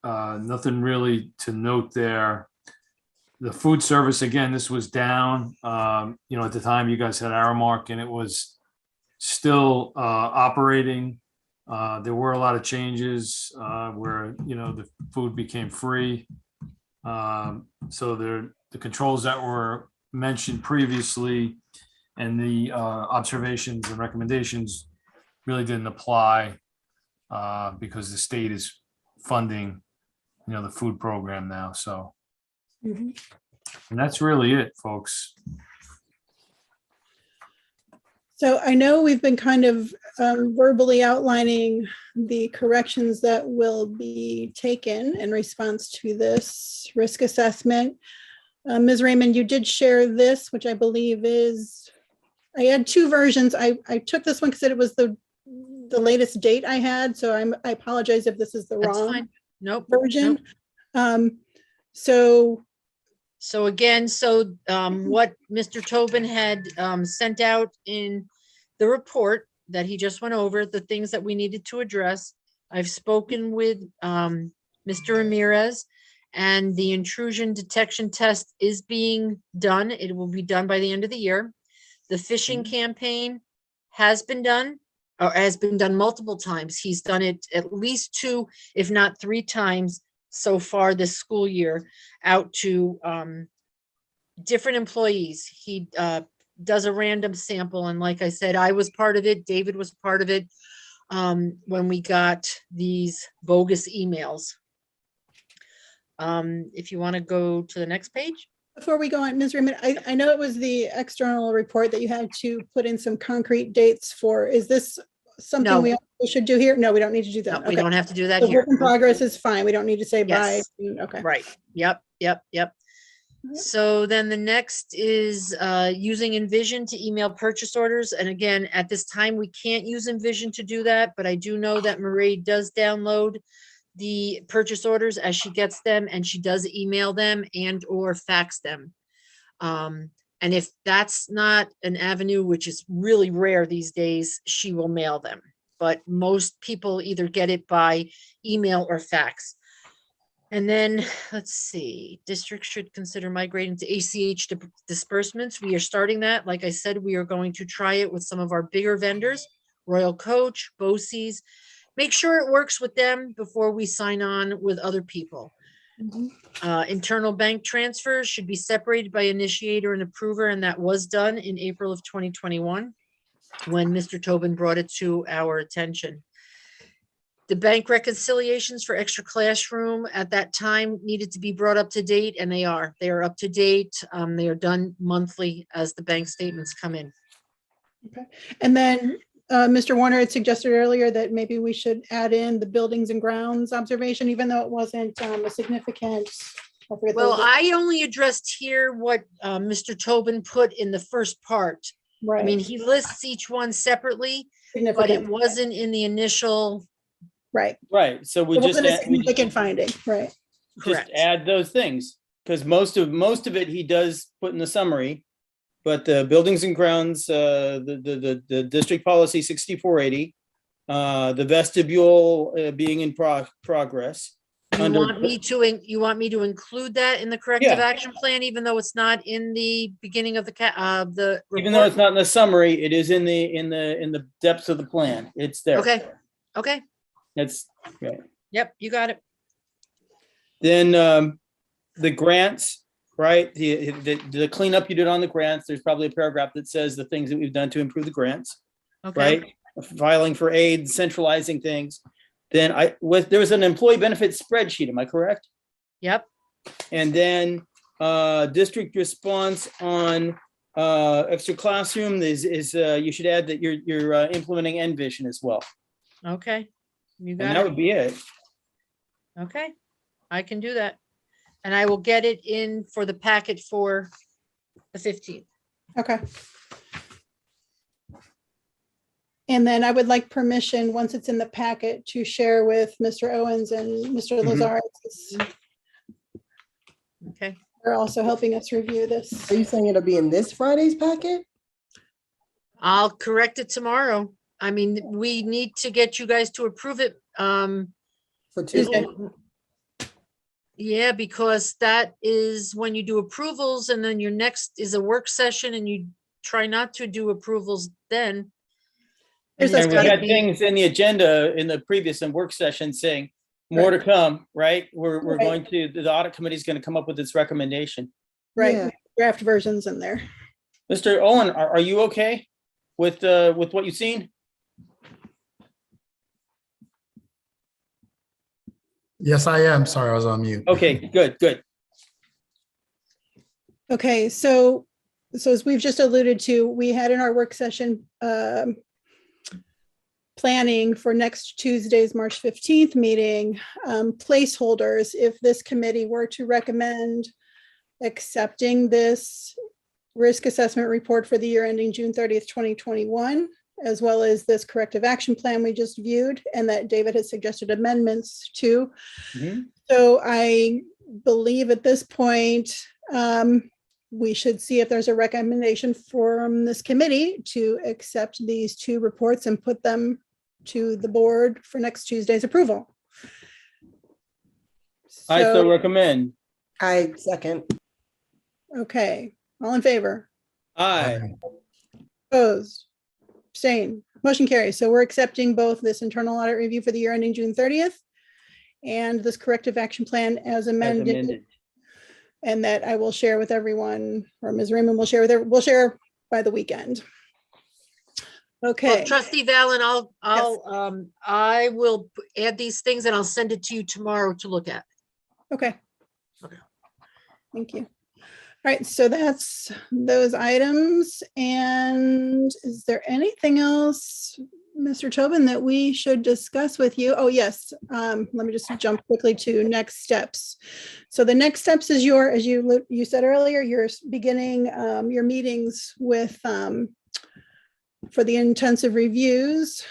Nothing really to note there. The food service, again, this was down. At the time you guys had Aramark and it was still operating. There were a lot of changes where, the food became free. So the controls that were mentioned previously and the observations and recommendations really didn't apply because the state is funding, the food program now. So, Mhm. and that's really it, folks. So I know we've been kind of verbally outlining the corrections that will be taken in response to this risk assessment. Ms. Raymond, you did share this, which I believe is, I had two versions. I took this one because it was the latest date I had, so I apologize if this is the That's wrong fine. Nope. version. nope. So again, what Mr. Tobin had sent out in the report that he just went over, the things that we needed to address. I've spoken with Mr. Ramirez, and the intrusion detection test is being done. It will be done by the end of the year. The phishing campaign has been done, or has been done multiple times. He's done it at least 2, if not 3 times so far this school year, out to different employees. He does a random sample, and like I said, I was part of it. David was part of it when we got these bogus emails. If you want to go to the next page. before we go on, Ms. Raymond, I know it was the external report that you had to put in some concrete dates for. Is this something No. we also should do here? No, we don't need to do No, that. we Okay. don't have to do that The here. work in progress is fine. We don't need to say bye. Yes. Okay. Right. Yep. So then the next is using Envision to email purchase orders. And again, at this time, we can't use Envision to do that, but I do know that Marie does download the purchase orders as she gets them, and she does email them and or fax them. And if that's not an avenue, which is really rare these days, she will mail them. But most people either get it by email or fax. And then, let's see, districts should consider migrating to ACH disbursements. We are starting that. Like I said, we are going to try it with some of our bigger vendors, Royal Coach, BOCES. Make sure it works with them before we sign on with other people. Internal bank transfers should be separated by initiator and approver, and that was done in April of 2021 when Mr. Tobin brought it to our attention. The bank reconciliations for extra classroom at that time needed to be brought up to date, and they are. They are up to date. They are done monthly as the bank statements come in. Okay. And then Mr. Warner had suggested earlier that maybe we should add in the buildings and grounds observation, even though it wasn't a significant. Well, I only addressed here what Mr. Tobin put in the first part. Right. I mean, he lists each one separately, but it Significant. wasn't in the initial. Right. Right, so we It just wasn't a add, we significant finding, right? just Correct. add those things, because most of it he does put in the summary. But the buildings and grounds, the district policy 6480, the vestibule being in progress. You under- want me to include that in the corrective action plan, even though it's not in the beginning of the Even though it's report? not in the summary, it is in the depths of the plan. It's there. Okay. That's right. Yep, you got it. Then the grants, right? The cleanup you did on the grants, there's probably a paragraph that says the things that we've done to improve the grants, Okay, right? Filing for aid, centralizing things. Then there was an employee benefits spreadsheet, am I correct? yep, And then district response on extra classroom is you should add that you're implementing Envision as well. okay. You And got that it. would be it. Okay, I can do that. And I will get it in for the packet for the 15th. Okay. And then I would like permission, once it's in the packet, to share with Mr. Owens and Mr. Mhm. Lazarus. Okay, They're also helping us review this. Are you saying it'll be in this Friday's packet? I'll correct it tomorrow. I mean, we need to get you guys to approve it. For Tuesday? it'll- Yeah, because that is when you do approvals and then your next is a work session and you try not to do approvals then. There's And a And it's we gotta had be- things in the agenda in the previous and work session saying more to come, right? We're Right. going to, the audit committee is going to come up with its recommendation. Right, Yeah. draft versions in there. Mr. Owen, are you okay with what you've seen? Yes, I am. Sorry, I was on mute. Okay, good. Okay, so as we've just alluded to, we had in our work session planning for next Tuesday's March 15th meeting, placeholders, if this committee were to recommend accepting this risk assessment report for the year ending June 30th, 2021, as well as this corrective action plan we just viewed, and that David has suggested amendments to. Mhm. So I believe at this point, we should see if there's a recommendation from this committee to accept these two reports and put them to the board for next Tuesday's approval. I still So, recommend. I second. okay, all in favor? Aye. Opposed? Abstained? Motion carries. So we're accepting both this internal audit review for the year ending June 30th and this corrective action plan as As amended, amended. and that I will share with everyone, or Ms. Raymond will share with we'll share by the weekend. Okay, Well, trustee Valen, I will add these things and I'll send it to you tomorrow to look at. okay. Okay. Thank you. All right, so that's those items. And is there anything else, Mr. Tobin, that we should discuss with you? Oh, yes. Let me just jump quickly to next steps. So the next steps is as you said earlier, you're beginning your meetings with for the intensive reviews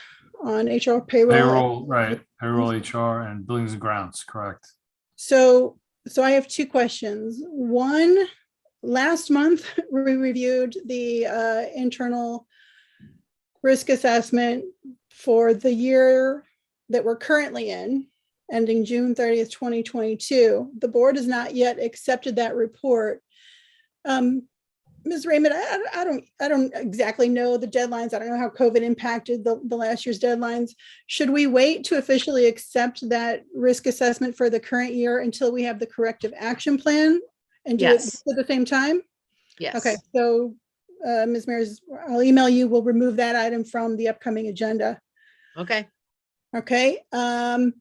on HR payroll. Payroll, right, payroll, HR, and buildings and grounds, correct. So I have two questions. One, last month, we reviewed the internal risk assessment for the year that we're currently in, ending June 30th, 2022. The board has not yet accepted that report. Ms. Raymond, I don't exactly know the deadlines. I don't know how COVID impacted the last year's deadlines. Should we wait to officially accept that risk assessment for the current year until we have the corrective action plan and do it Yes. at the same time? Yes. Okay, so Ms. Mears, I'll email you. We'll remove that item from the upcoming agenda. Okay. Okay. And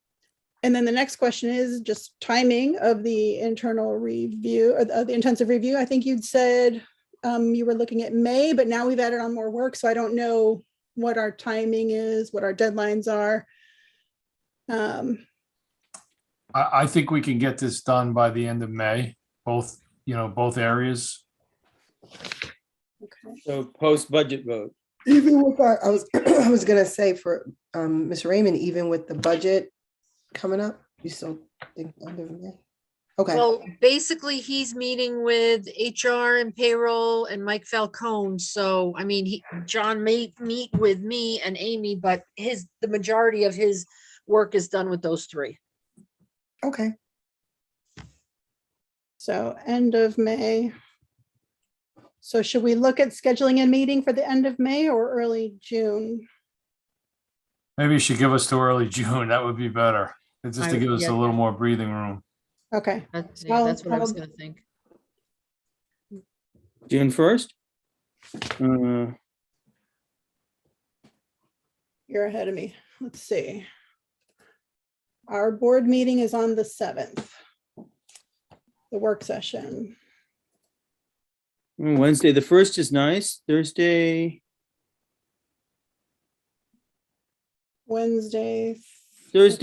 then the next question is just timing of the internal review, or the intensive review. I think you'd said you were looking at May, but now we've added on more work, so I don't know what our timing is, what our deadlines are. I think we can get this done by the end of May, both areas. Okay. So post-budget vote. Even with our, I was gonna say for Ms. Raymond, even with the budget coming up, you still think end of May? Okay, Well, basically, he's meeting with HR and payroll and Mike Falcone. So, I mean, John may meet with me and Amy, but the majority of his work is done with those three. okay. So end of May. So should we look at scheduling a meeting for the end of May or early June? Maybe you should give us to early June. That would be better. It's just to give us Yeah. a little more breathing room. Okay, Yeah, that's what I was I'll- gonna think. June 1st? you're ahead of me. Let's see. Our board meeting is on the 7th. The work session. Wednesday, the 1st is nice. Thursday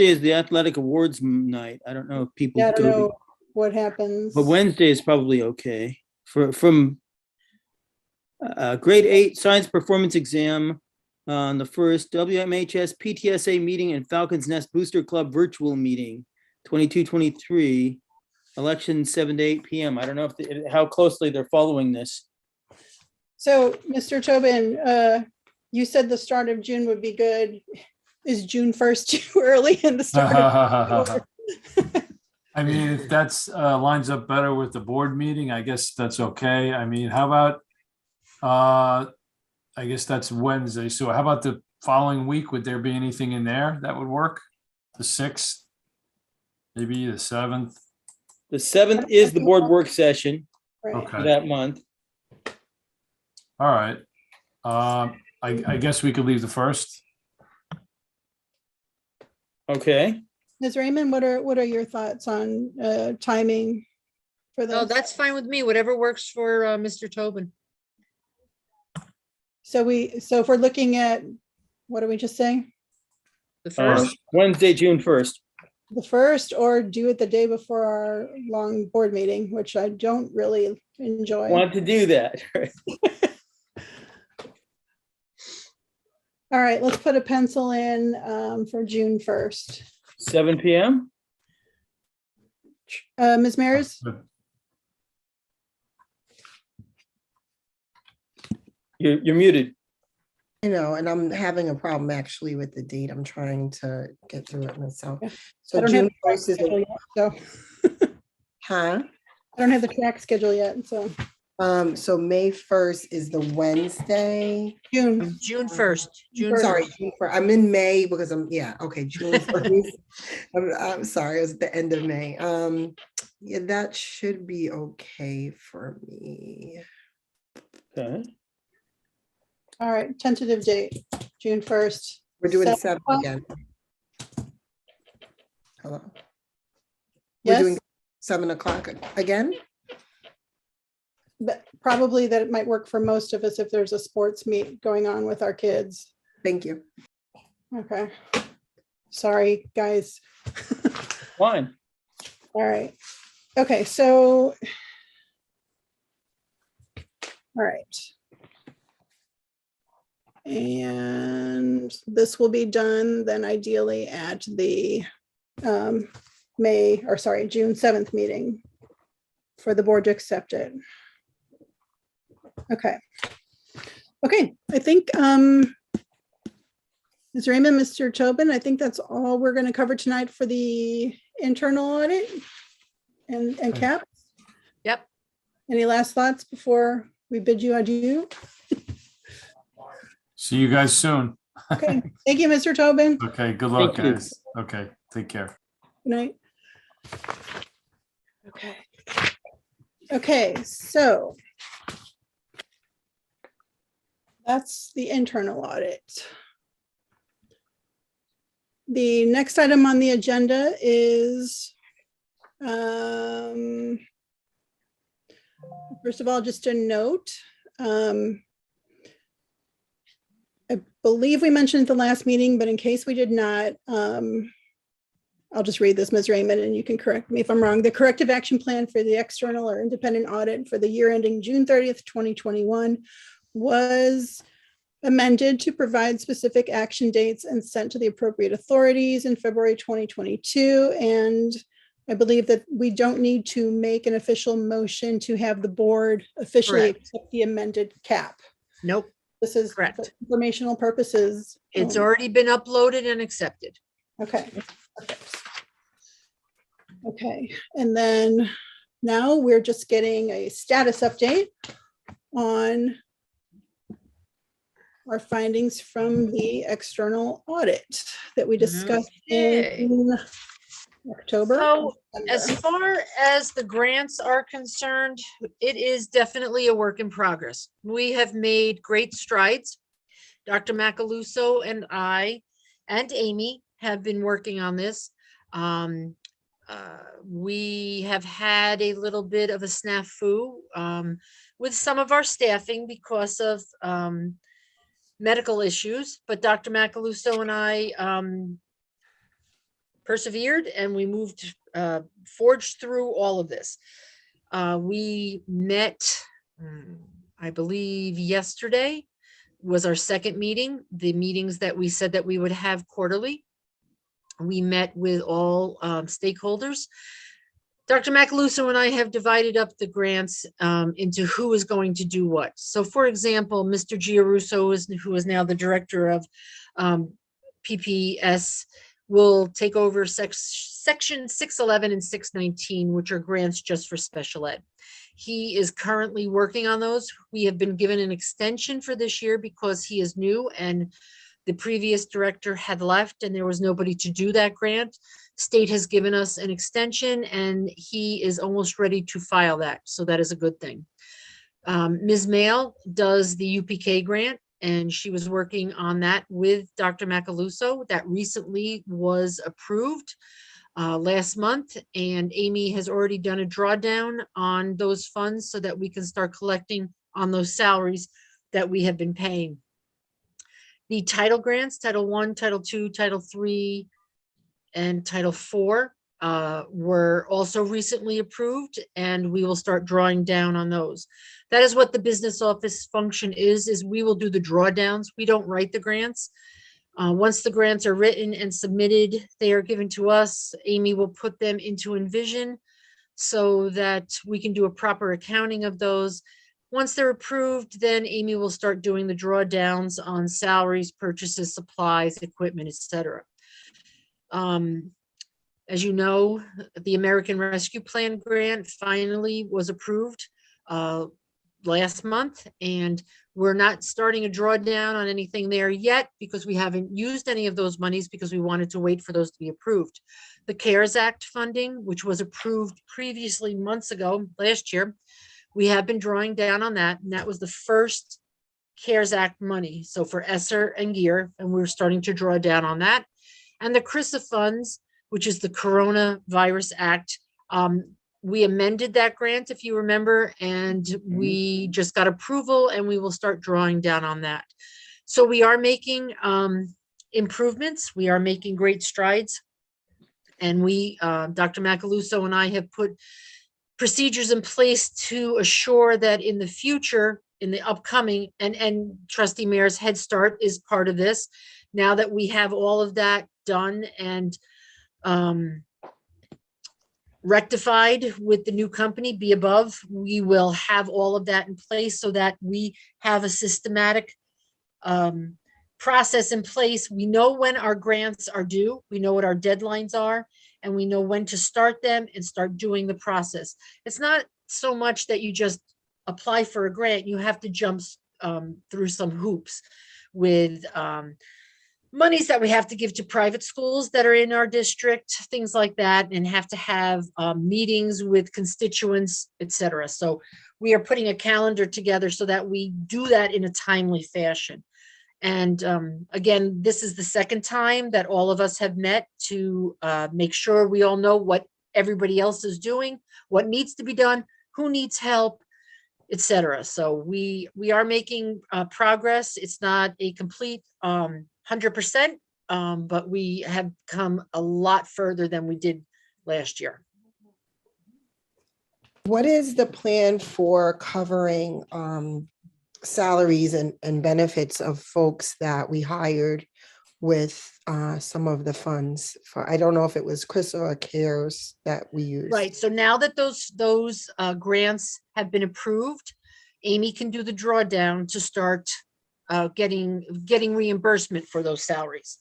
is the athletic awards night. I don't know if people Yeah, I don't go, know what happens. but Wednesday is probably okay. From grade 8 science performance exam on the 1st, WMHS PTSA meeting and Falcons Nest Booster Club virtual meeting, 22-23, election 7 to 8 p.m. I don't know how closely they're following this. So, Mr. Tobin, you said the start of June would be good. Is June 1st too early in the start? I mean, if that's lines up better with the board meeting, I guess that's okay. I mean, how about, I guess that's Wednesday. So how about the following week? Would there be anything in there that would work? The 6th, maybe the 7th? The 7th is the board work session Right. for Okay, that month. all right. I guess we could leave the 1st. Okay. Ms. Raymond, what are your thoughts on timing for Oh, this? that's fine with me, whatever works for Mr. Tobin. So if we're looking at, what did we just say? The first, Wednesday, June 1st. The 1st, or do it the day before our long board meeting, which I don't really enjoy. Want to do that. All right, let's put a pencil in for June 1st. 7 p.m. Ms. Maris? You're muted. You know, and I'm having a problem actually with the date. I'm trying to get through it myself. Yeah. So I don't have June the track 1st is, schedule yet, so huh? I don't have the track schedule yet, so So May 1st is the Wednesday. June. June 1st, June First. Sorry, 1st. I'm in May because okay, June 1st. I'm sorry, it was the end of May. Yeah, that should be okay for me. Okay. All right, tentative date, June 1st. We're doing 7 7 o'clock? again. Hello? We're Yes, doing 7 o'clock again? but probably that it might work for most of us if there's a sports meet going on with our kids. Thank you. Okay. Sorry, guys. Fine. All right. Okay, so. All right. And this will be done then ideally at the June 7th meeting for the board to accept it. Okay. Okay, I think, Ms. Raymond, Mr. Tobin, I think that's all we're going to cover tonight for the internal audit and cap. Yep. Any last thoughts before we bid you adieu? See you guys soon. Okay, thank you, Mr. Tobin. Okay, good luck, Thank you. guys. Okay, take care. Good night. Okay. Okay, so that's the internal audit. The next item on the agenda is first of all, just a note. I believe we mentioned at the last meeting, but in case we did not, I'll just read this, Ms. Raymond, and you can correct me if I'm wrong. The corrective action plan for the external or independent audit for the year ending June 30th, 2021 was amended to provide specific action dates and sent to the appropriate authorities in February 2022. And I believe that we don't need to make an official motion to have the board officially Correct. accept the amended cap. Nope, This is for Correct. informational purposes. it's only. already been uploaded and accepted. Okay. Okay, and then now we're just getting a status update on our findings from the external audit that we discussed Okay. in October? So as far as the grants are concerned, it is definitely a work in progress. We have made great strides. Dr. Macaluso and I and Amy have been working on this. We have had a little bit of a snafu with some of our staffing because of medical issues, but Dr. Macaluso and I persevered and we forged through all of this. We met, I believe yesterday was our second meeting, the meetings that we said that we would have quarterly. We met with all stakeholders. Dr. Macaluso and I have divided up the grants into who is going to do what. So for example, Mr. Giarusso, who is now the director of PPS, will take over section 611 and 619, which are grants just for special ed. He is currently working on those. We have been given an extension for this year because he is new and the previous director had left and there was nobody to do that grant. State has given us an extension and he is almost ready to file that. So that is a good thing. Ms. Mail does the UPK grant and she was working on that with Dr. Macaluso. That recently was approved last month, and Amy has already done a drawdown on those funds so that we can start collecting on those salaries that we have been paying. The title grants, Title I, Title II, Title III, and Title IV were also recently approved, and we will start drawing down on those. That is what the business office function is we will do the drawdowns. We don't write the grants. Once the grants are written and submitted, they are given to us. Amy will put them into Envision so that we can do a proper accounting of those. Once they're approved, then Amy will start doing the drawdowns on salaries, purchases, supplies, equipment, etc. As you know, the American Rescue Plan grant finally was approved last month, and we're not starting a drawdown on anything there yet because we haven't used any of those monies because we wanted to wait for those to be approved. The CARES Act funding, which was approved previously months ago, last year, we have been drawing down on that, and that was the first CARES Act money. So for ESSER and GEAR, and we're starting to draw down on that. And the CRISA funds, which is the Coronavirus Act, we amended that grant, if you remember, and we just got approval and we will start drawing down on that. So we are making improvements. We are making great strides. And we, Dr. Macaluso and I have put procedures in place to assure that in the future, in the upcoming, and Trustee Mayor's Head Start is part of this. Now that we have all of that done and rectified with the new company, Be Above, we will have all of that in place so that we have a systematic process in place. We know when our grants are due, we know what our deadlines are, and we know when to start them and start doing the process. It's not so much that you just apply for a grant, you have to jump through some hoops with monies that we have to give to private schools that are in our district, things like that, and have to have meetings with constituents, etc. So we are putting a calendar together so that we do that in a timely fashion. And again, this is the second time that all of us have met to make sure we all know what everybody else is doing, what needs to be done, who needs help, etc. So we are making progress. It's not a complete 100%, but we have come a lot further than we did last year. What is the plan for covering salaries and benefits of folks that we hired with some of the funds for, I don't know if it was CRISA or CARES that we used. Right. So now that those grants have been approved, Amy can do the drawdown to start getting reimbursement for those salaries.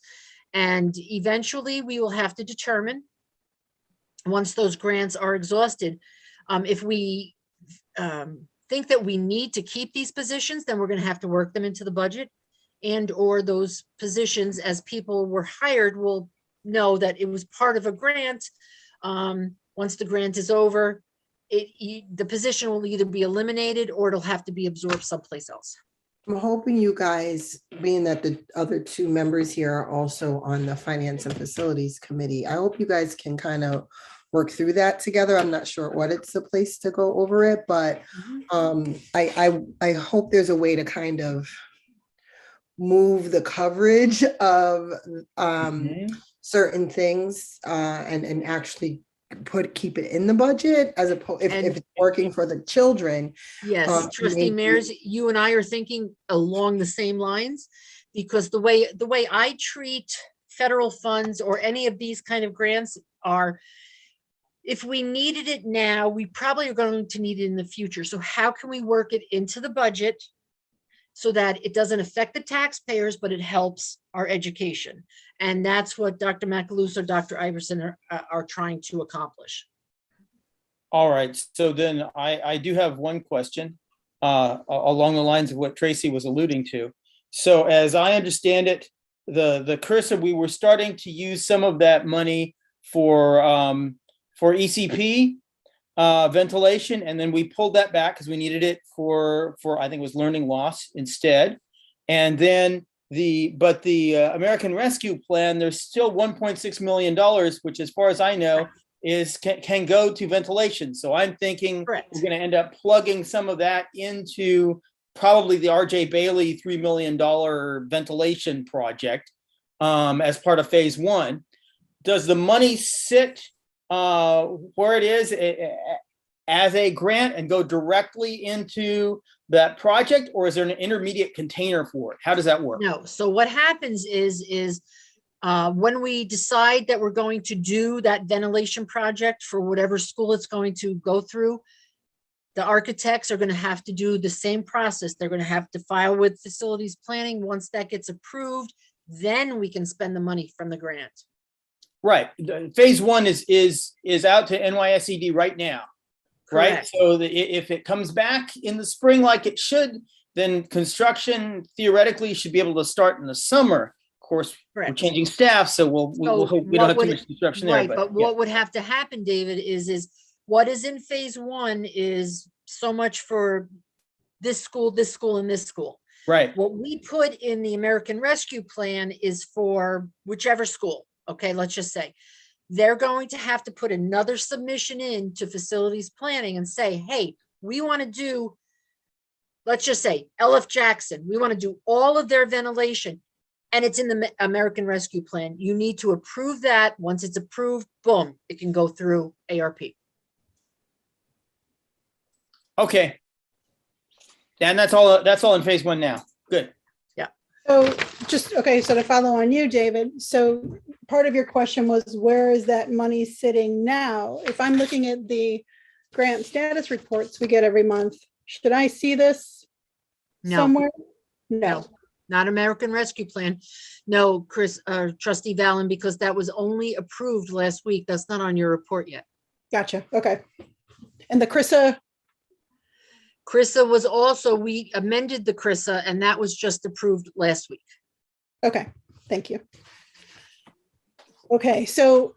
And eventually we will have to determine, once those grants are exhausted, if we think that we need to keep these positions, then we're going to have to work them into the budget, and or those positions, as people were hired, will know that it was part of a grant Once the grant is over, the position will either be eliminated or it'll have to be absorbed someplace else. I'm hoping you guys, being that the other two members here are also on the Finance and Facilities Committee, I hope you guys can kind of work through that together. I'm not sure what it's the place to go over it, but I hope there's a way to kind of move the coverage of certain things and actually keep it in the budget as opposed if it's working for the children. Yes, trustee Mears, you and I are thinking along the same lines, because the way I treat federal funds or any of these kind of grants are, if we needed it now, we probably are going to need it in the future. So how can we work it into the budget so that it doesn't affect the taxpayers, but it helps our education? And that's what Dr. Macaluso, Dr. Iverson are trying to accomplish. All right, so then I do have one question along the lines of what Tracy was alluding to. So as I understand it, the cursor, we were starting to use some of that money for ECP ventilation, and then we pulled that back because we needed it for I think it was learning loss instead. And then the American Rescue Plan, there's still $1.6 million, which as far as I know can go to ventilation. So I'm thinking Correct. We're going to end up plugging some of that into probably the RJ Bailey $3 million ventilation project as part of phase one. Does the money sit where it is as a grant and go directly into that project, or is there an intermediate container for it? How does that work? No. So what happens is when we decide that we're going to do that ventilation project for whatever school it's going to go through, the architects are going to have to do the same process. They're going to have to file with facilities planning. Once that gets approved, then we can spend the money from the grant. Right. Phase one is out to NYSED right now. Right. Correct. So if it comes back in the spring like it should, then construction theoretically should be able to start in the summer. Of course, Correct. we're changing staff, so we'll hope we don't have too much construction there. Right, but what would have to happen, David, is what is in phase one is so much for this school, and this school. Right. What we put in the American Rescue Plan is for whichever school. Okay, let's just say they're going to have to put another submission in to facilities planning and say, hey, we want to do, let's just say LF Jackson, we want to do all of their ventilation, and it's in the American Rescue Plan. You need to approve that. Once it's approved, boom, it can go through ARP. Okay. And that's all in phase one now. Good. So so to follow on you, David, so part of your question was, where is that money sitting now? If I'm looking at the grant status reports we get every month, should I see this somewhere? No. Not American Rescue Plan. No, Chris, Trustee Valen, because that was only approved last week. That's not on your report yet. Gotcha. Okay. And the CRISA? CRISA was also, we amended the CRISA, and that was just approved last week. Okay, thank you. Okay, so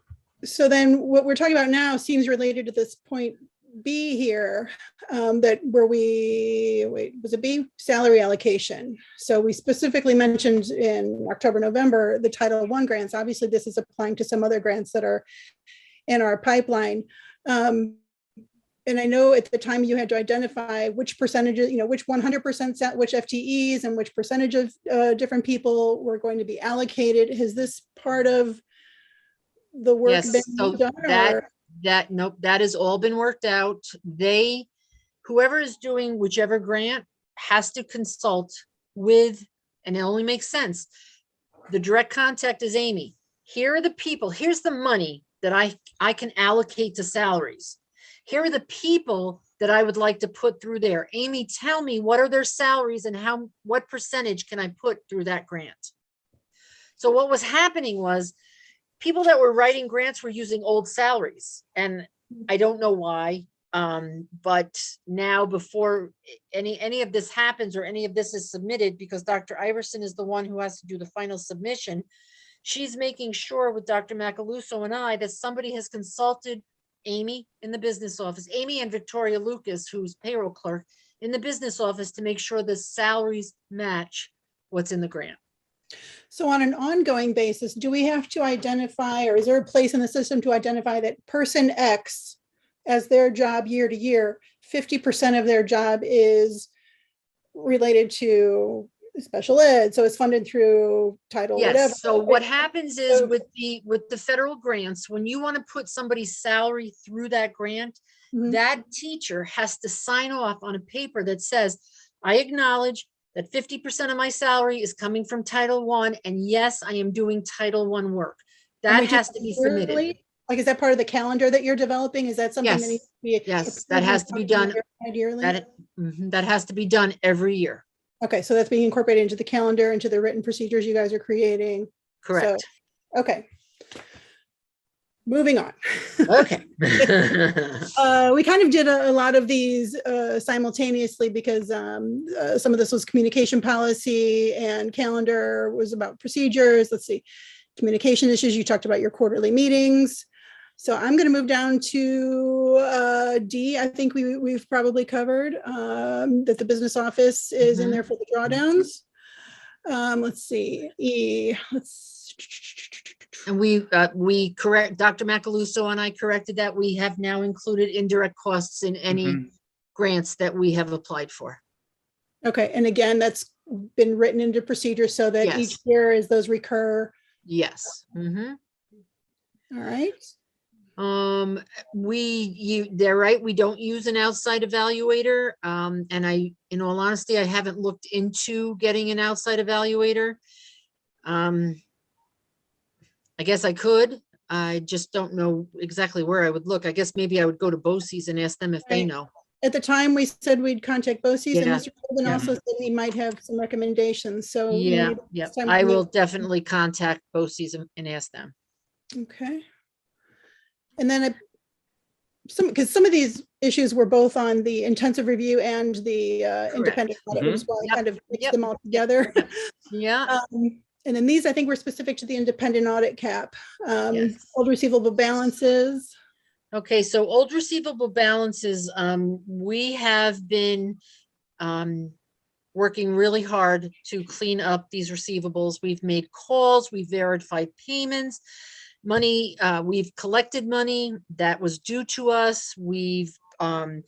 then what we're talking about now seems related to this point B here, was it B? Salary allocation. So we specifically mentioned in October, November, the Title I grants. Obviously, this is applying to some other grants that are in our pipeline. And I know at the time you had to identify which percentages, which 100% which FTEs and which percentage of different people were going to be allocated. Has this part of the work Yes, been so done? nope, that has all been worked out. Whoever is doing whichever grant has to consult with, and it only makes sense. The direct contact is Amy. Here are the people, here's the money that I can allocate to salaries. Here are the people that I would like to put through there. Amy, tell me what are their salaries and what percentage can I put through that grant? So what was happening was people that were writing grants were using old salaries, and I don't know why. But now, before any of this happens or any of this is submitted, because Dr. Iverson is the one who has to do the final submission, she's making sure with Dr. Macaluso and I that somebody has consulted Amy in the business office, Amy and Victoria Lucas, who's payroll clerk in the business office, to make sure the salaries match what's in the grant. So on an ongoing basis, do we have to identify, or is there a place in the system to identify that person X as their job year to year, 50% of their job is related to special ed, so it's funded through title whatever. Yes, so what happens is So- with the federal grants, when you want to put somebody's salary through that grant, Mhm. that teacher has to sign off on a paper that says, I acknowledge that 50% of my salary is coming from Title I, and yes, I am doing Title I work. And That we do has to be submitted. yearly? Like, is that part of the calendar that you're developing? Is that something that Yes, needs to be? yes, that approved has and to be signed done. Yearly? That has to be done every year. Okay, so that's being incorporated into the calendar, into the written procedures you guys are creating. Correct. Okay. Moving on. Okay. We kind of did a lot of these simultaneously because some of this was communication policy and calendar was about procedures. Let's see, communication issues. You talked about your quarterly meetings. So I'm going to move down to D. I think we've probably covered that the business office is in there for the drawdowns. Let's see, E. And we correct, Dr. Macaluso and I corrected that. We have now included indirect costs in any grants that we have applied for. Okay, and again, that's been written into procedure so that Yes. each year as those recur. Yes. Mhm. All right. They're right. We don't use an outside evaluator. And in all honesty, I haven't looked into getting an outside evaluator. I guess I could. I just don't know exactly where I would look. I guess maybe I would go to BOCES and ask them if they Right. know. At the time, we said we'd contact BOCES, and Yeah, Mr. Colvin yeah. also said he might have some recommendations, so. Yeah, maybe yeah. next time I we will meet- definitely contact BOCES and ask them. Okay. And then because some of these issues were both on the intensive review and the independent audit, so I Yep, kind of mixed yep, them all together. Yeah. And then these, I think, were specific to the independent audit cap. Yes. Old receivable balances. Okay, so old receivable balances, we have been working really hard to clean up these receivables. We've made calls, we've verified payments, money, we've collected money that was due to us. We've, I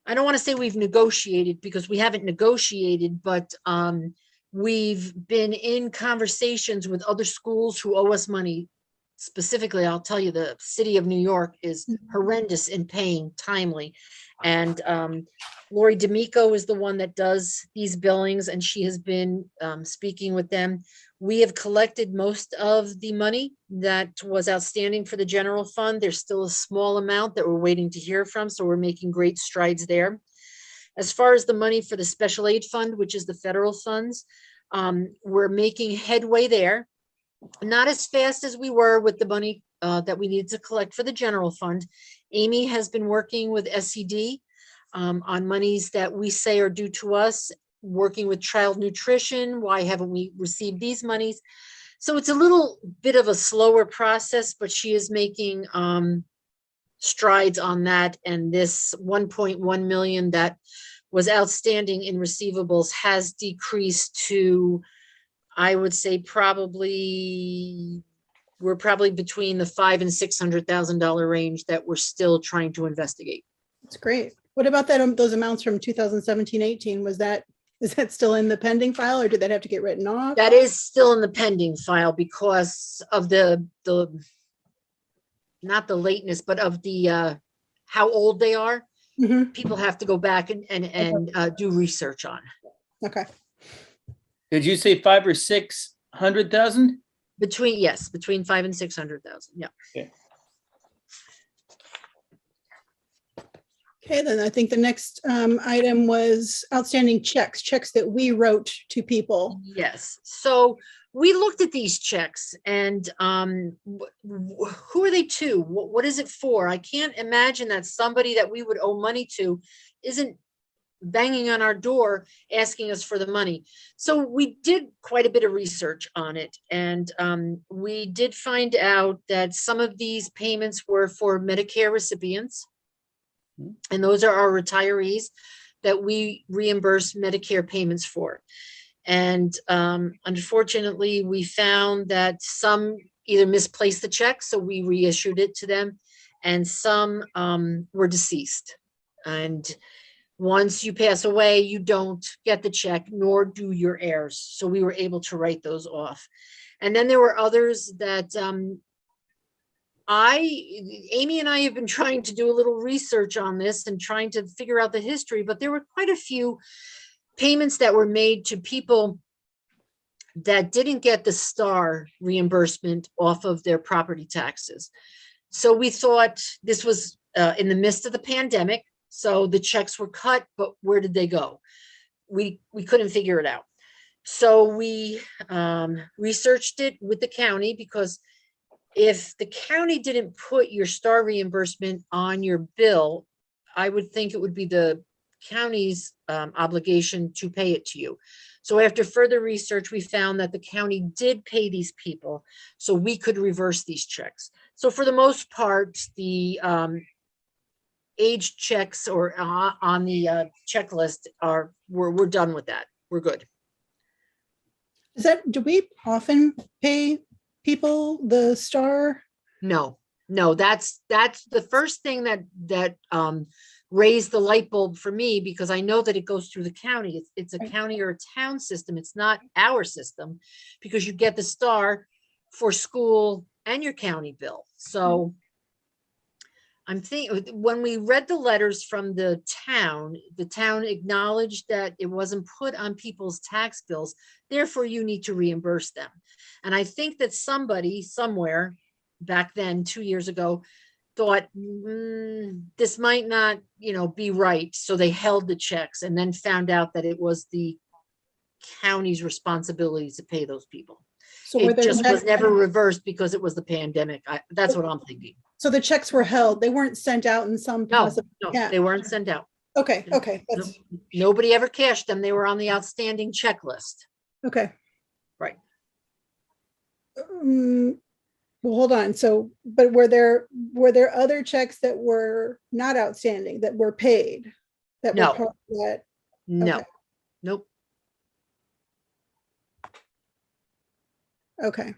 don't want to say we've negotiated because we haven't negotiated, but we've been in conversations with other schools who owe us money. Specifically, I'll tell you, the city of New York is horrendous in paying timely. And Lori D'Amico is the one that does these billings, and she has been speaking with them. We have collected most of the money that was outstanding for the general fund. There's still a small amount that we're waiting to hear from, so we're making great strides there. As far as the money for the special aid fund, which is the federal funds, we're making headway there. Not as fast as we were with the money that we needed to collect for the general fund. Amy has been working with SED on monies that we say are due to us, working with child nutrition. Why haven't we received these monies? So it's a little bit of a slower process, but she is making strides on that. And this 1.1 million that was outstanding in receivables has decreased to, I would say, we're probably between the $500,000 and $600,000 range that we're still trying to investigate. That's great. What about that, those amounts from 2017-18? Is that still in the pending file, or did that have to get written off? That is still in the pending file because of the not the lateness, but of the how old they are. Mhm. People have to go back and do research on. Okay. Did you say 500,000 or 600,000? Between 500,000 and 600,000. Yeah. Okay, then I think the next item was outstanding checks that we wrote to people. Yes. So we looked at these checks and who are they to? What is it for? I can't imagine that somebody that we would owe money to isn't banging on our door, asking us for the money. So we did quite a bit of research on it. And we did find out that some of these payments were for Medicare recipients. And those are our retirees that we reimburse Medicare payments for. And unfortunately, we found that some either misplaced the check, so we reissued it to them, and some were deceased. And once you pass away, you don't get the check, nor do your heirs. So we were able to write those off. And then there were others that Amy and I have been trying to do a little research on this and trying to figure out the history, but there were quite a few payments that were made to people that didn't get the STAR reimbursement off of their property taxes. So we thought this was in the midst of the pandemic. So the checks were cut, but where did they go? We couldn't figure it out. So we researched it with the county, because if the county didn't put your STAR reimbursement on your bill, I would think it would be the county's obligation to pay it to you. So after further research, we found that the county did pay these people, so we could reverse these checks. So for the most part, the age checks or on the checklist we're done with that. We're good. Do we often pay people the STAR? No, that's the first thing that raised the light bulb for me, because I know that it goes through the county. It's a county or a town system. It's not our system, because you get the STAR for school and your county bill. So I'm thinking, when we read the letters from the town acknowledged that it wasn't put on people's tax bills. Therefore, you need to reimburse them. And I think that somebody somewhere back then, 2 years ago, thought this might not, be right. So they held the checks, and then found out that it was the county's responsibility to pay those people. So it just was never reversed because it was the pandemic. That's what I'm thinking. So the checks were held. They weren't sent out in some No, possible. Yeah. they weren't sent out. Okay. That's Nobody ever cashed them. They were on the outstanding checklist. okay. Right. Well, hold on. So, but were there other checks that were not outstanding that were paid? That No. were part of that? No. Okay. Nope. Okay.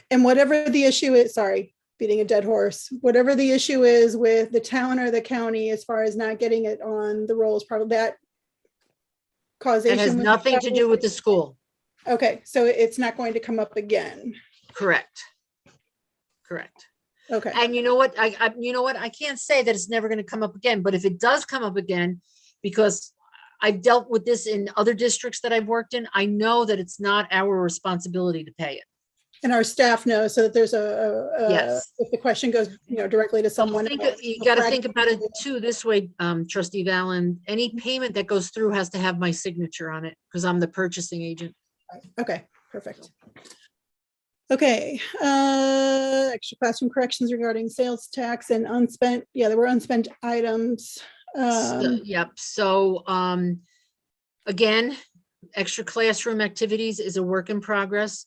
And whatever the issue is, sorry, beating a dead horse, whatever the issue is with the town or the county as far as not getting it on the rolls, probably that causation. It has nothing to do with the school. Okay, so it's not going to come up again. Correct. Okay. And you know what? I can't say that it's never going to come up again, but if it does come up again, because I've dealt with this in other districts that I've worked in, I know that it's not our responsibility to pay it. And our staff knows, so that there's Yes. if the question goes, directly to someone. You got to think about it too this way, Trustee Valen. Any payment that goes through has to have my signature on it, because I'm the purchasing agent. Okay, perfect. Okay, extra classroom corrections regarding sales tax and unspent. Yeah, there were unspent items. Yep. So again, extra classroom activities is a work in progress.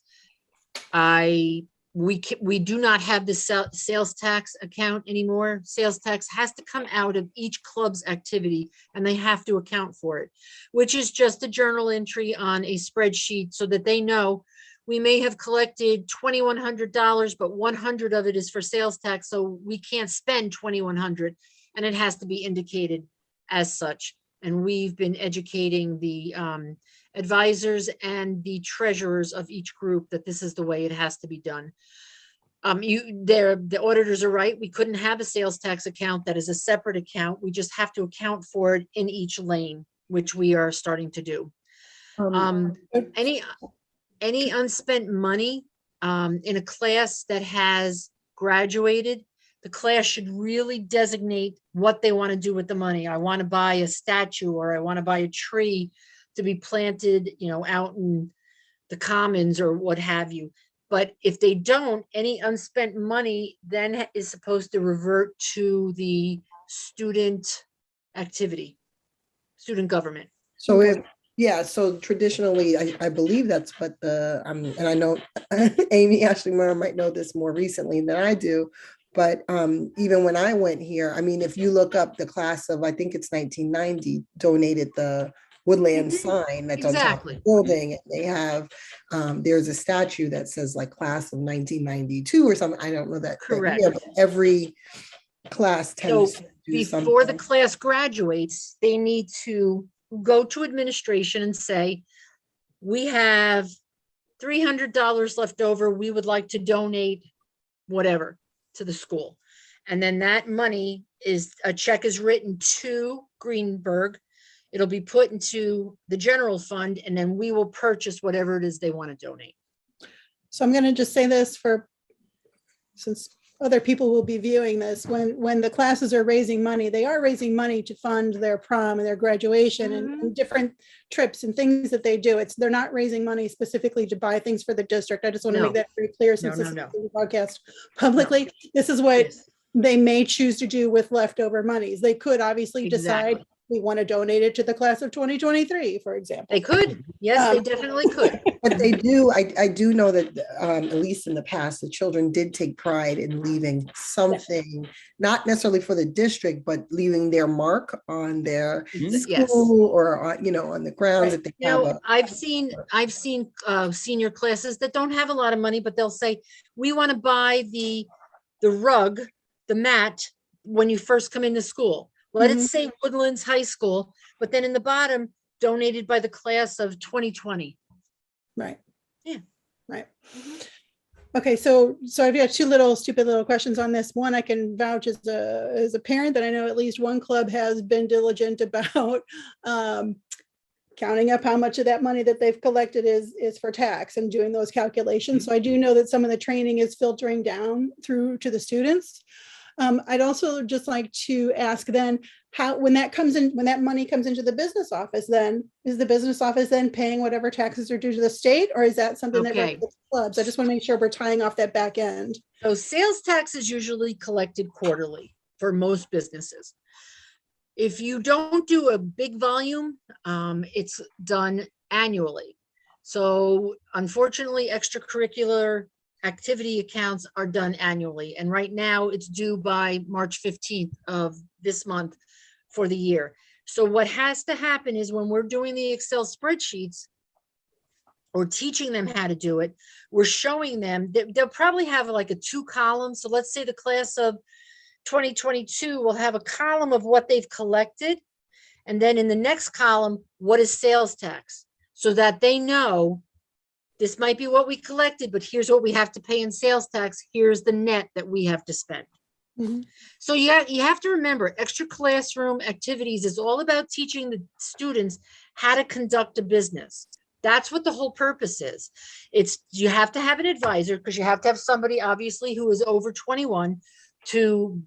We do not have the sales tax account anymore. Sales tax has to come out of each club's activity, and they have to account for it, which is just a journal entry on a spreadsheet so that they know we may have collected $2,100, but 100 of it is for sales tax. So we can't spend 2,100, and it has to be indicated as such. And we've been educating the advisors and the treasurers of each group that this is the way it has to be done. The auditors are right. We couldn't have a sales tax account that is a separate account. We just have to account for it in each lane, which we are starting to do. Any unspent money in a class that has graduated, the class should really designate what they want to do with the money. I want to buy a statue, or I want to buy a tree to be planted, out in the commons or what have you. But if they don't, any unspent money then is supposed to revert to the student activity, student government. So Okay. so traditionally, I believe that's what and I know Amy Ashley Murray might know this more recently than I do, but even when I went here, I mean, if you look up the class of, I think it's 1990, donated the Woodland sign that's on top of the Exactly. building, and they have, there's a statue that says like class of 1992 or something, I don't know that Correct. year, but every class tends So to do before the something. class graduates, they need to go to administration and say, we have $300 left over. We would like to donate whatever to the school. And then that money a check is written to Greenburgh. It'll be put into the general fund, and then we will purchase whatever it is they want to donate. So I'm going to just say this since other people will be viewing this, when the classes are raising money, they are raising money to fund their prom and their graduation and different trips and things that they do. They're not raising money specifically to buy things for the district. I just want to make that very clear since this is being broadcast publicly. This is what they may choose to do with leftover monies. They could obviously decide we want to donate it to the class of 2023, for example. They could. Yes, they definitely could. But they do, I do know that, at least in the past, the children did take pride in leaving something, not necessarily for the district, but leaving their mark on their school or, on the grounds that they have. I've seen senior classes that don't have a lot of money, but they'll say, we want to buy the rug, the mat, when you first come into school. Let it say Woodlands High School, but then in the bottom, donated by the class of 2020. Right. Yeah. Right. Okay, so I've got two stupid little questions on this. One, I can vouch as a parent that I know at least one club has been diligent about counting up how much of that money that they've collected is for tax and doing those calculations. So I do know that some of the training is filtering down through to the students. I'd also just like to ask then, when that money comes into the business office, then is the business office then paying whatever taxes are due to the state, or is that something that goes to the clubs? I just want to make sure we're tying off that back end. So sales tax is usually collected quarterly for most businesses. If you don't do a big volume, it's done annually. So unfortunately, extracurricular activity accounts are done annually. And right now it's due by March 15th of this month for the year. So what has to happen is when we're doing the Excel spreadsheets or teaching them how to do it, we're showing them that they'll probably have like a 2 column. So let's say the class of 2022 will have a column of what they've collected. And then in the next column, what is sales tax? So that they know this might be what we collected, but here's what we have to pay in sales tax. Here's the net that we have to spend. So you have to remember, extra classroom activities is all about teaching the students how to conduct a business. That's what the whole purpose is. You have to have an advisor because you have to have somebody obviously who is over 21 to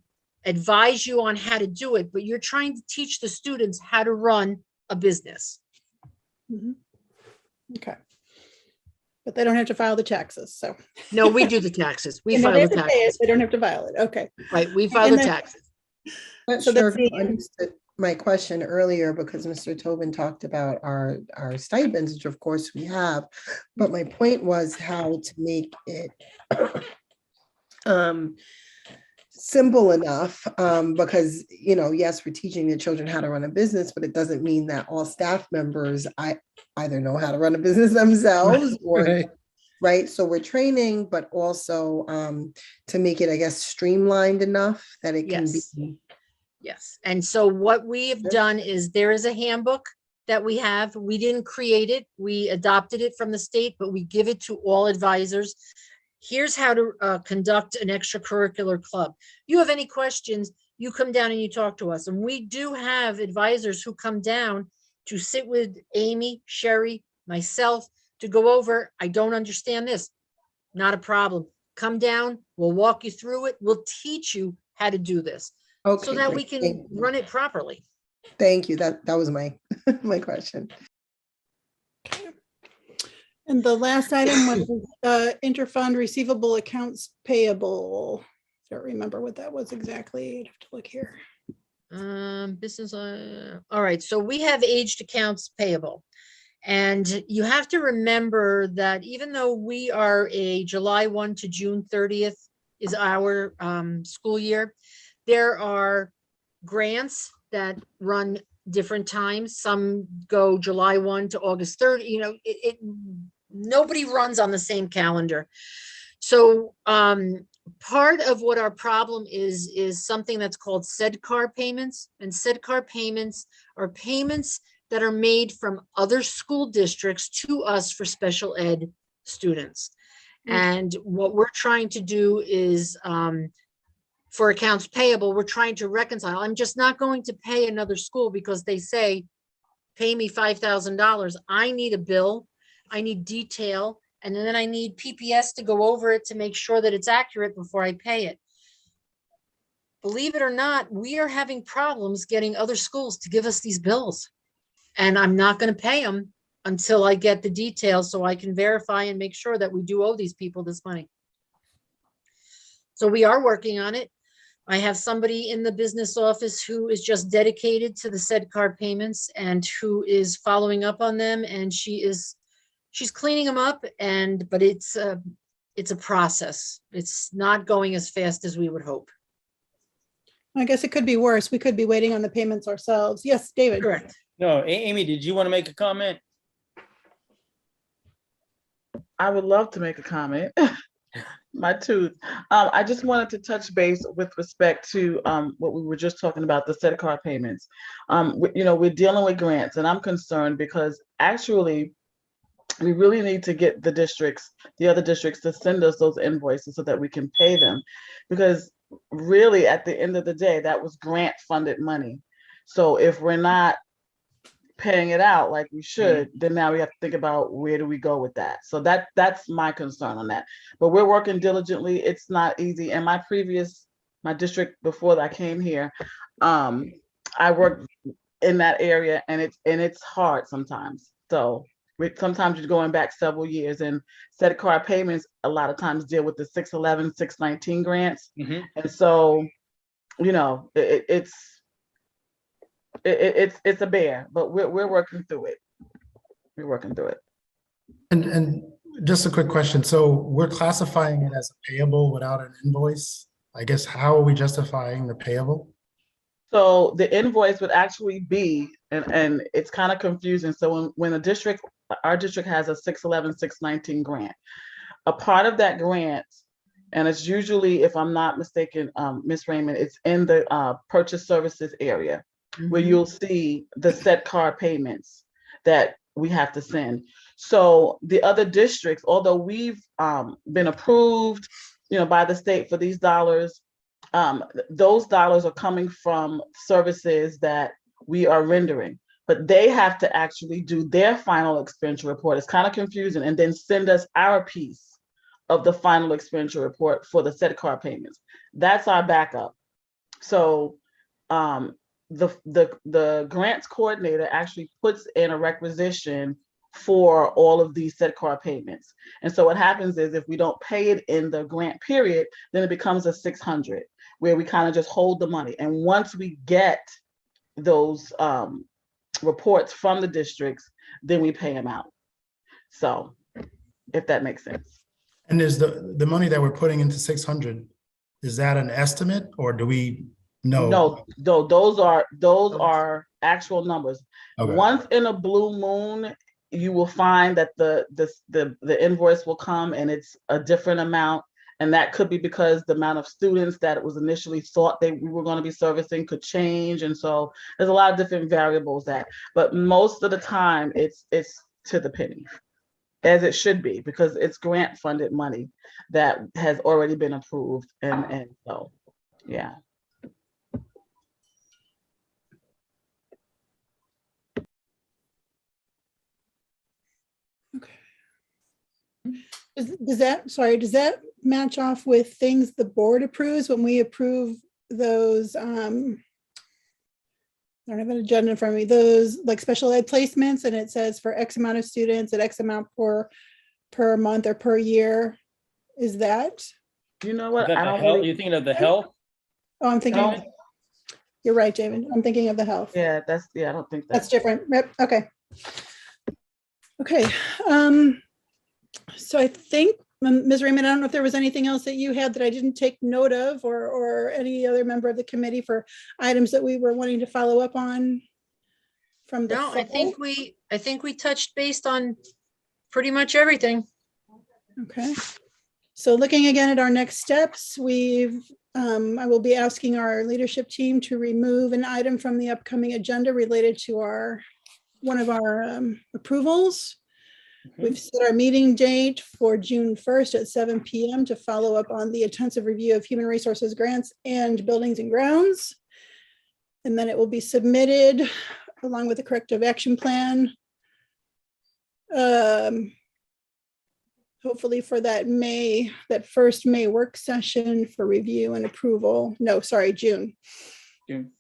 advise you on how to do it, but you're trying to teach the students how to run a business. Okay. But they don't have to file the taxes, so. No, we do the taxes. We And file they the have to pay it, taxes. they don't have to file it, okay. Right, we file And the then- taxes. Not So sure that's if you understood my question earlier because Mr. Tobin talked about our stipends, which of course we have. But my point was how to make it simple enough because, yes, we're teaching the children how to run a business, but it doesn't mean that all staff members either know how to run a business themselves or right. So we're training, but also to make it, I guess, streamlined enough that it can be. Yes. And so what we have done is there is a handbook that we have. We didn't create it. We adopted it from the state, but we give it to all advisors. Here's how to conduct an extracurricular club. You have any questions, you come down and you talk to us. And we do have advisors who come down to sit with Amy, Sherry, myself, to go over, I don't understand this. Not a problem. Come down, we'll walk you through it. We'll teach you how to do this so that we can run it properly. Thank you. That was my my question. And the last item was interfund receivable accounts payable. Don't remember what that was exactly. I'd have to look here. Business, all right, so we have aged accounts payable. And you have to remember that even though we are a July 1 to June 30th is our school year, there are grants that run different times. Some go July 1 to August 30, you know, nobody runs on the same calendar. So part of what our problem is something that's called SEDCAR payments, and SEDCAR payments are payments that are made from other school districts to us for special ed students. And what we're trying to do is for accounts payable, we're trying to reconcile. I'm just not going to pay another school because they say, pay me $5,000. I need a bill, I need detail, and then I need PPS to go over it to make sure that it's accurate before I pay it. Believe it or not, we are having problems getting other schools to give us these bills. And I'm not going to pay them until I get the details so I can verify and make sure that we do owe these people this money. So we are working on it. I have somebody in the business office who is just dedicated to the SEDCAR payments and who is following up on them. And she's cleaning them up, but it's a process. It's not going as fast as we would hope. I guess it could be worse. We could be waiting on the payments ourselves. Yes, David. Correct. No, Amy, did you want to make a comment? I would love to make a comment. My tooth. I just wanted to touch base with respect to what we were just talking about, the SEDCAR payments. We're dealing with grants, and I'm concerned because actually we really need to get the other districts to send us those invoices so that we can pay them. Because really, at the end of the day, that was grant funded money. So if we're not paying it out like we should, then now we have to think about where do we go with that. So that's my concern on that. But we're working diligently. It's not easy. And my district before I came here, I worked in that area, and it's hard sometimes. So sometimes you're going back several years, and SEDCAR payments a lot of times deal with the 611, 619 grants. Mm-hmm. And so, it's a bear, but we're working through it. We're working through it. And just a quick question. So we're classifying it as a payable without an invoice. I guess, how are we justifying the payable? So the invoice would actually be, and it's kind of confusing. So when our district has a 611, 619 grant, a part of that grant, and it's usually, if I'm not mistaken, Ms. Raymond, it's in the purchase services area, where you'll see the SEDCAR payments that we have to send. So the other districts, although we've been approved, by the state for these dollars, those dollars are coming from services that we are rendering, but they have to actually do their final expenditure report. It's kind of confusing, and then send us our piece of the final expenditure report for the SEDCAR payments. That's our backup. So the grants coordinator actually puts in a requisition for all of these SEDCAR payments. And so what happens is, if we don't pay it in the grant period, then it becomes a 600, where we kind of just hold the money. And once we get those reports from the districts, then we pay them out. So if that makes sense. And is the money that we're putting into 600, is that an estimate, or do we know? No, those are actual numbers. Okay. Once in a blue moon, you will find that the invoice will come and it's a different amount. And that could be because the amount of students that it was initially thought we were going to be servicing could change. And so there's a lot of different variables but most of the time it's to the penny, as it should be, because it's grant funded money that has already been approved. And so, yeah. Does that match off with things the board approves when we approve those? I don't have an agenda in front of me. Those like special ed placements, and it says for X amount of students at X amount per month or per year. Is that? You know what? Is that I don't the health? really. You're thinking of the health? Oh, I'm thinking. You're right, David. I'm thinking of the health. Yeah, I don't think That's that's, different. Yep, okay. Okay, so I think, Ms. Raymond, I don't know if there was anything else that you had that I didn't take note of, or any other member of the committee for items that we were wanting to follow up on from the No, I fall? think we touched based on pretty much everything. Okay, so looking again at our next steps, I will be asking our leadership team to remove an item from the upcoming agenda related to one of our approvals. We've set our meeting date for June 1st at 7 p.m. to follow up on the intensive review of human resources grants and buildings and grounds. And then it will be submitted along with the corrective action plan. Hopefully for that first May work session for review and approval. No, sorry, June. June.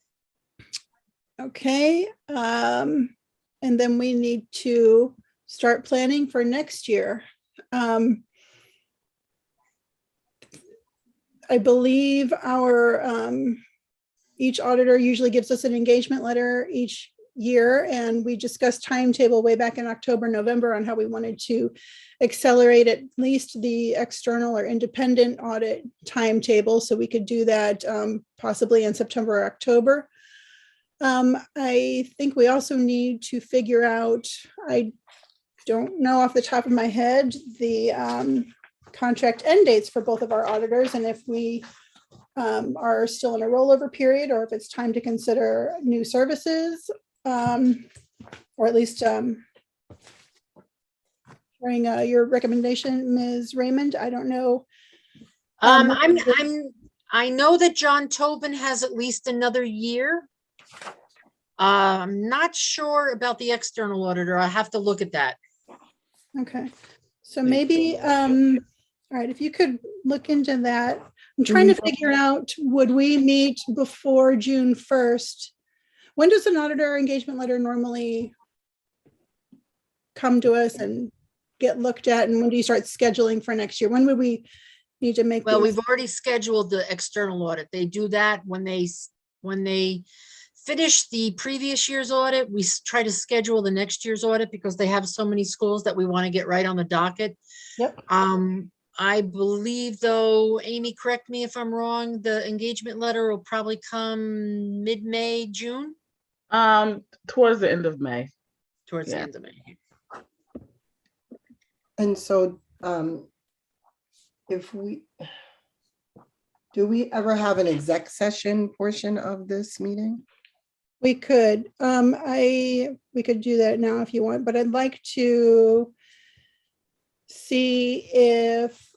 Okay. And then we need to start planning for next year. I believe each auditor usually gives us an engagement letter each year, and we discussed timetable way back in October, November on how we wanted to accelerate at least the external or independent audit timetable, so we could do that possibly in September or October. I think we also need to figure out, I don't know off the top of my head, the contract end dates for both of our auditors, and if we are still in a rollover period, or if it's time to consider new services, or at least hearing your recommendation, Ms. Raymond. I don't know. I know that John Tobin has at least another year. I'm not sure about the external auditor. I have to look at that. Okay, so maybe, all right, if you could look into that. I'm trying to figure out, would we meet before June 1st? When does an auditor engagement letter normally come to us and get looked at? And when do you start scheduling for next year? When would we need to make? Well, these? we've already scheduled the external audit. They do that when they finish the previous year's audit. We try to schedule the next year's audit because they have so many schools that we want to get right on the docket. Yep. I believe, though, Amy, correct me if I'm wrong, the engagement letter will probably come mid-May, June? towards the end of May. Towards the Yeah. end of May. And so, do we ever have an exec session portion of this meeting? We could, we could do that now if you want, but I'd like to see if,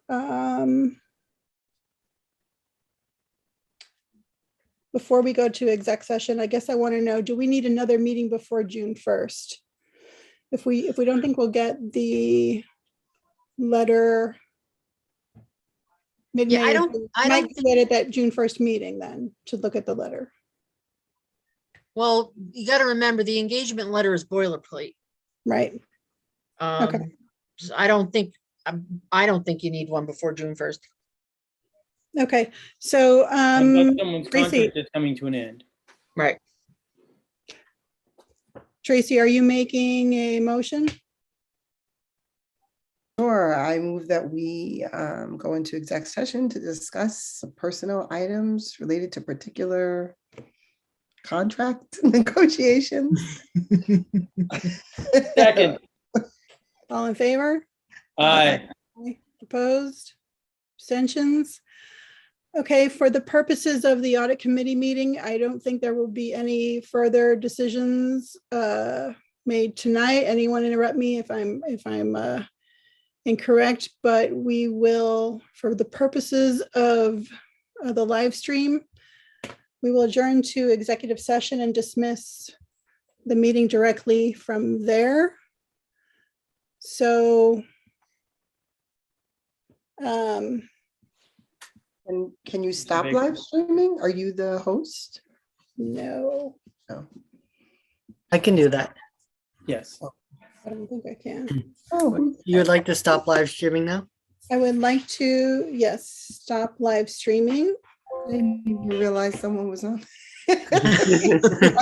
before we go to exec session, I guess I want to know, do we need another meeting before June 1st? If we don't think we'll get the letter mid-May, Yeah, I don't might think- get it at that June 1st meeting then to look at the letter. Well, you got to remember the engagement letter is boilerplate. Right. Okay. So I don't think you need one before June 1st. Okay, so, Unless someone's Tracy. contract is coming to an end. Right. Tracy, are you making a motion? Sure, I move that we go into exec session to discuss some personal items related to particular contract negotiations. Second, All in favor? aye. Opposed? Abstentions? Okay, for the purposes of the audit committee meeting, I don't think there will be any further decisions made tonight. Anyone interrupt me if I'm incorrect, but we will, for the purposes of the live stream, we will adjourn to executive session and dismiss the meeting directly from there. So, And can you stop live streaming? Are you the host? no, I can do that. Yes. I don't think I can. Oh, You would like to stop live streaming now? I would like to, yes, stop live streaming. I didn't even realize someone was on.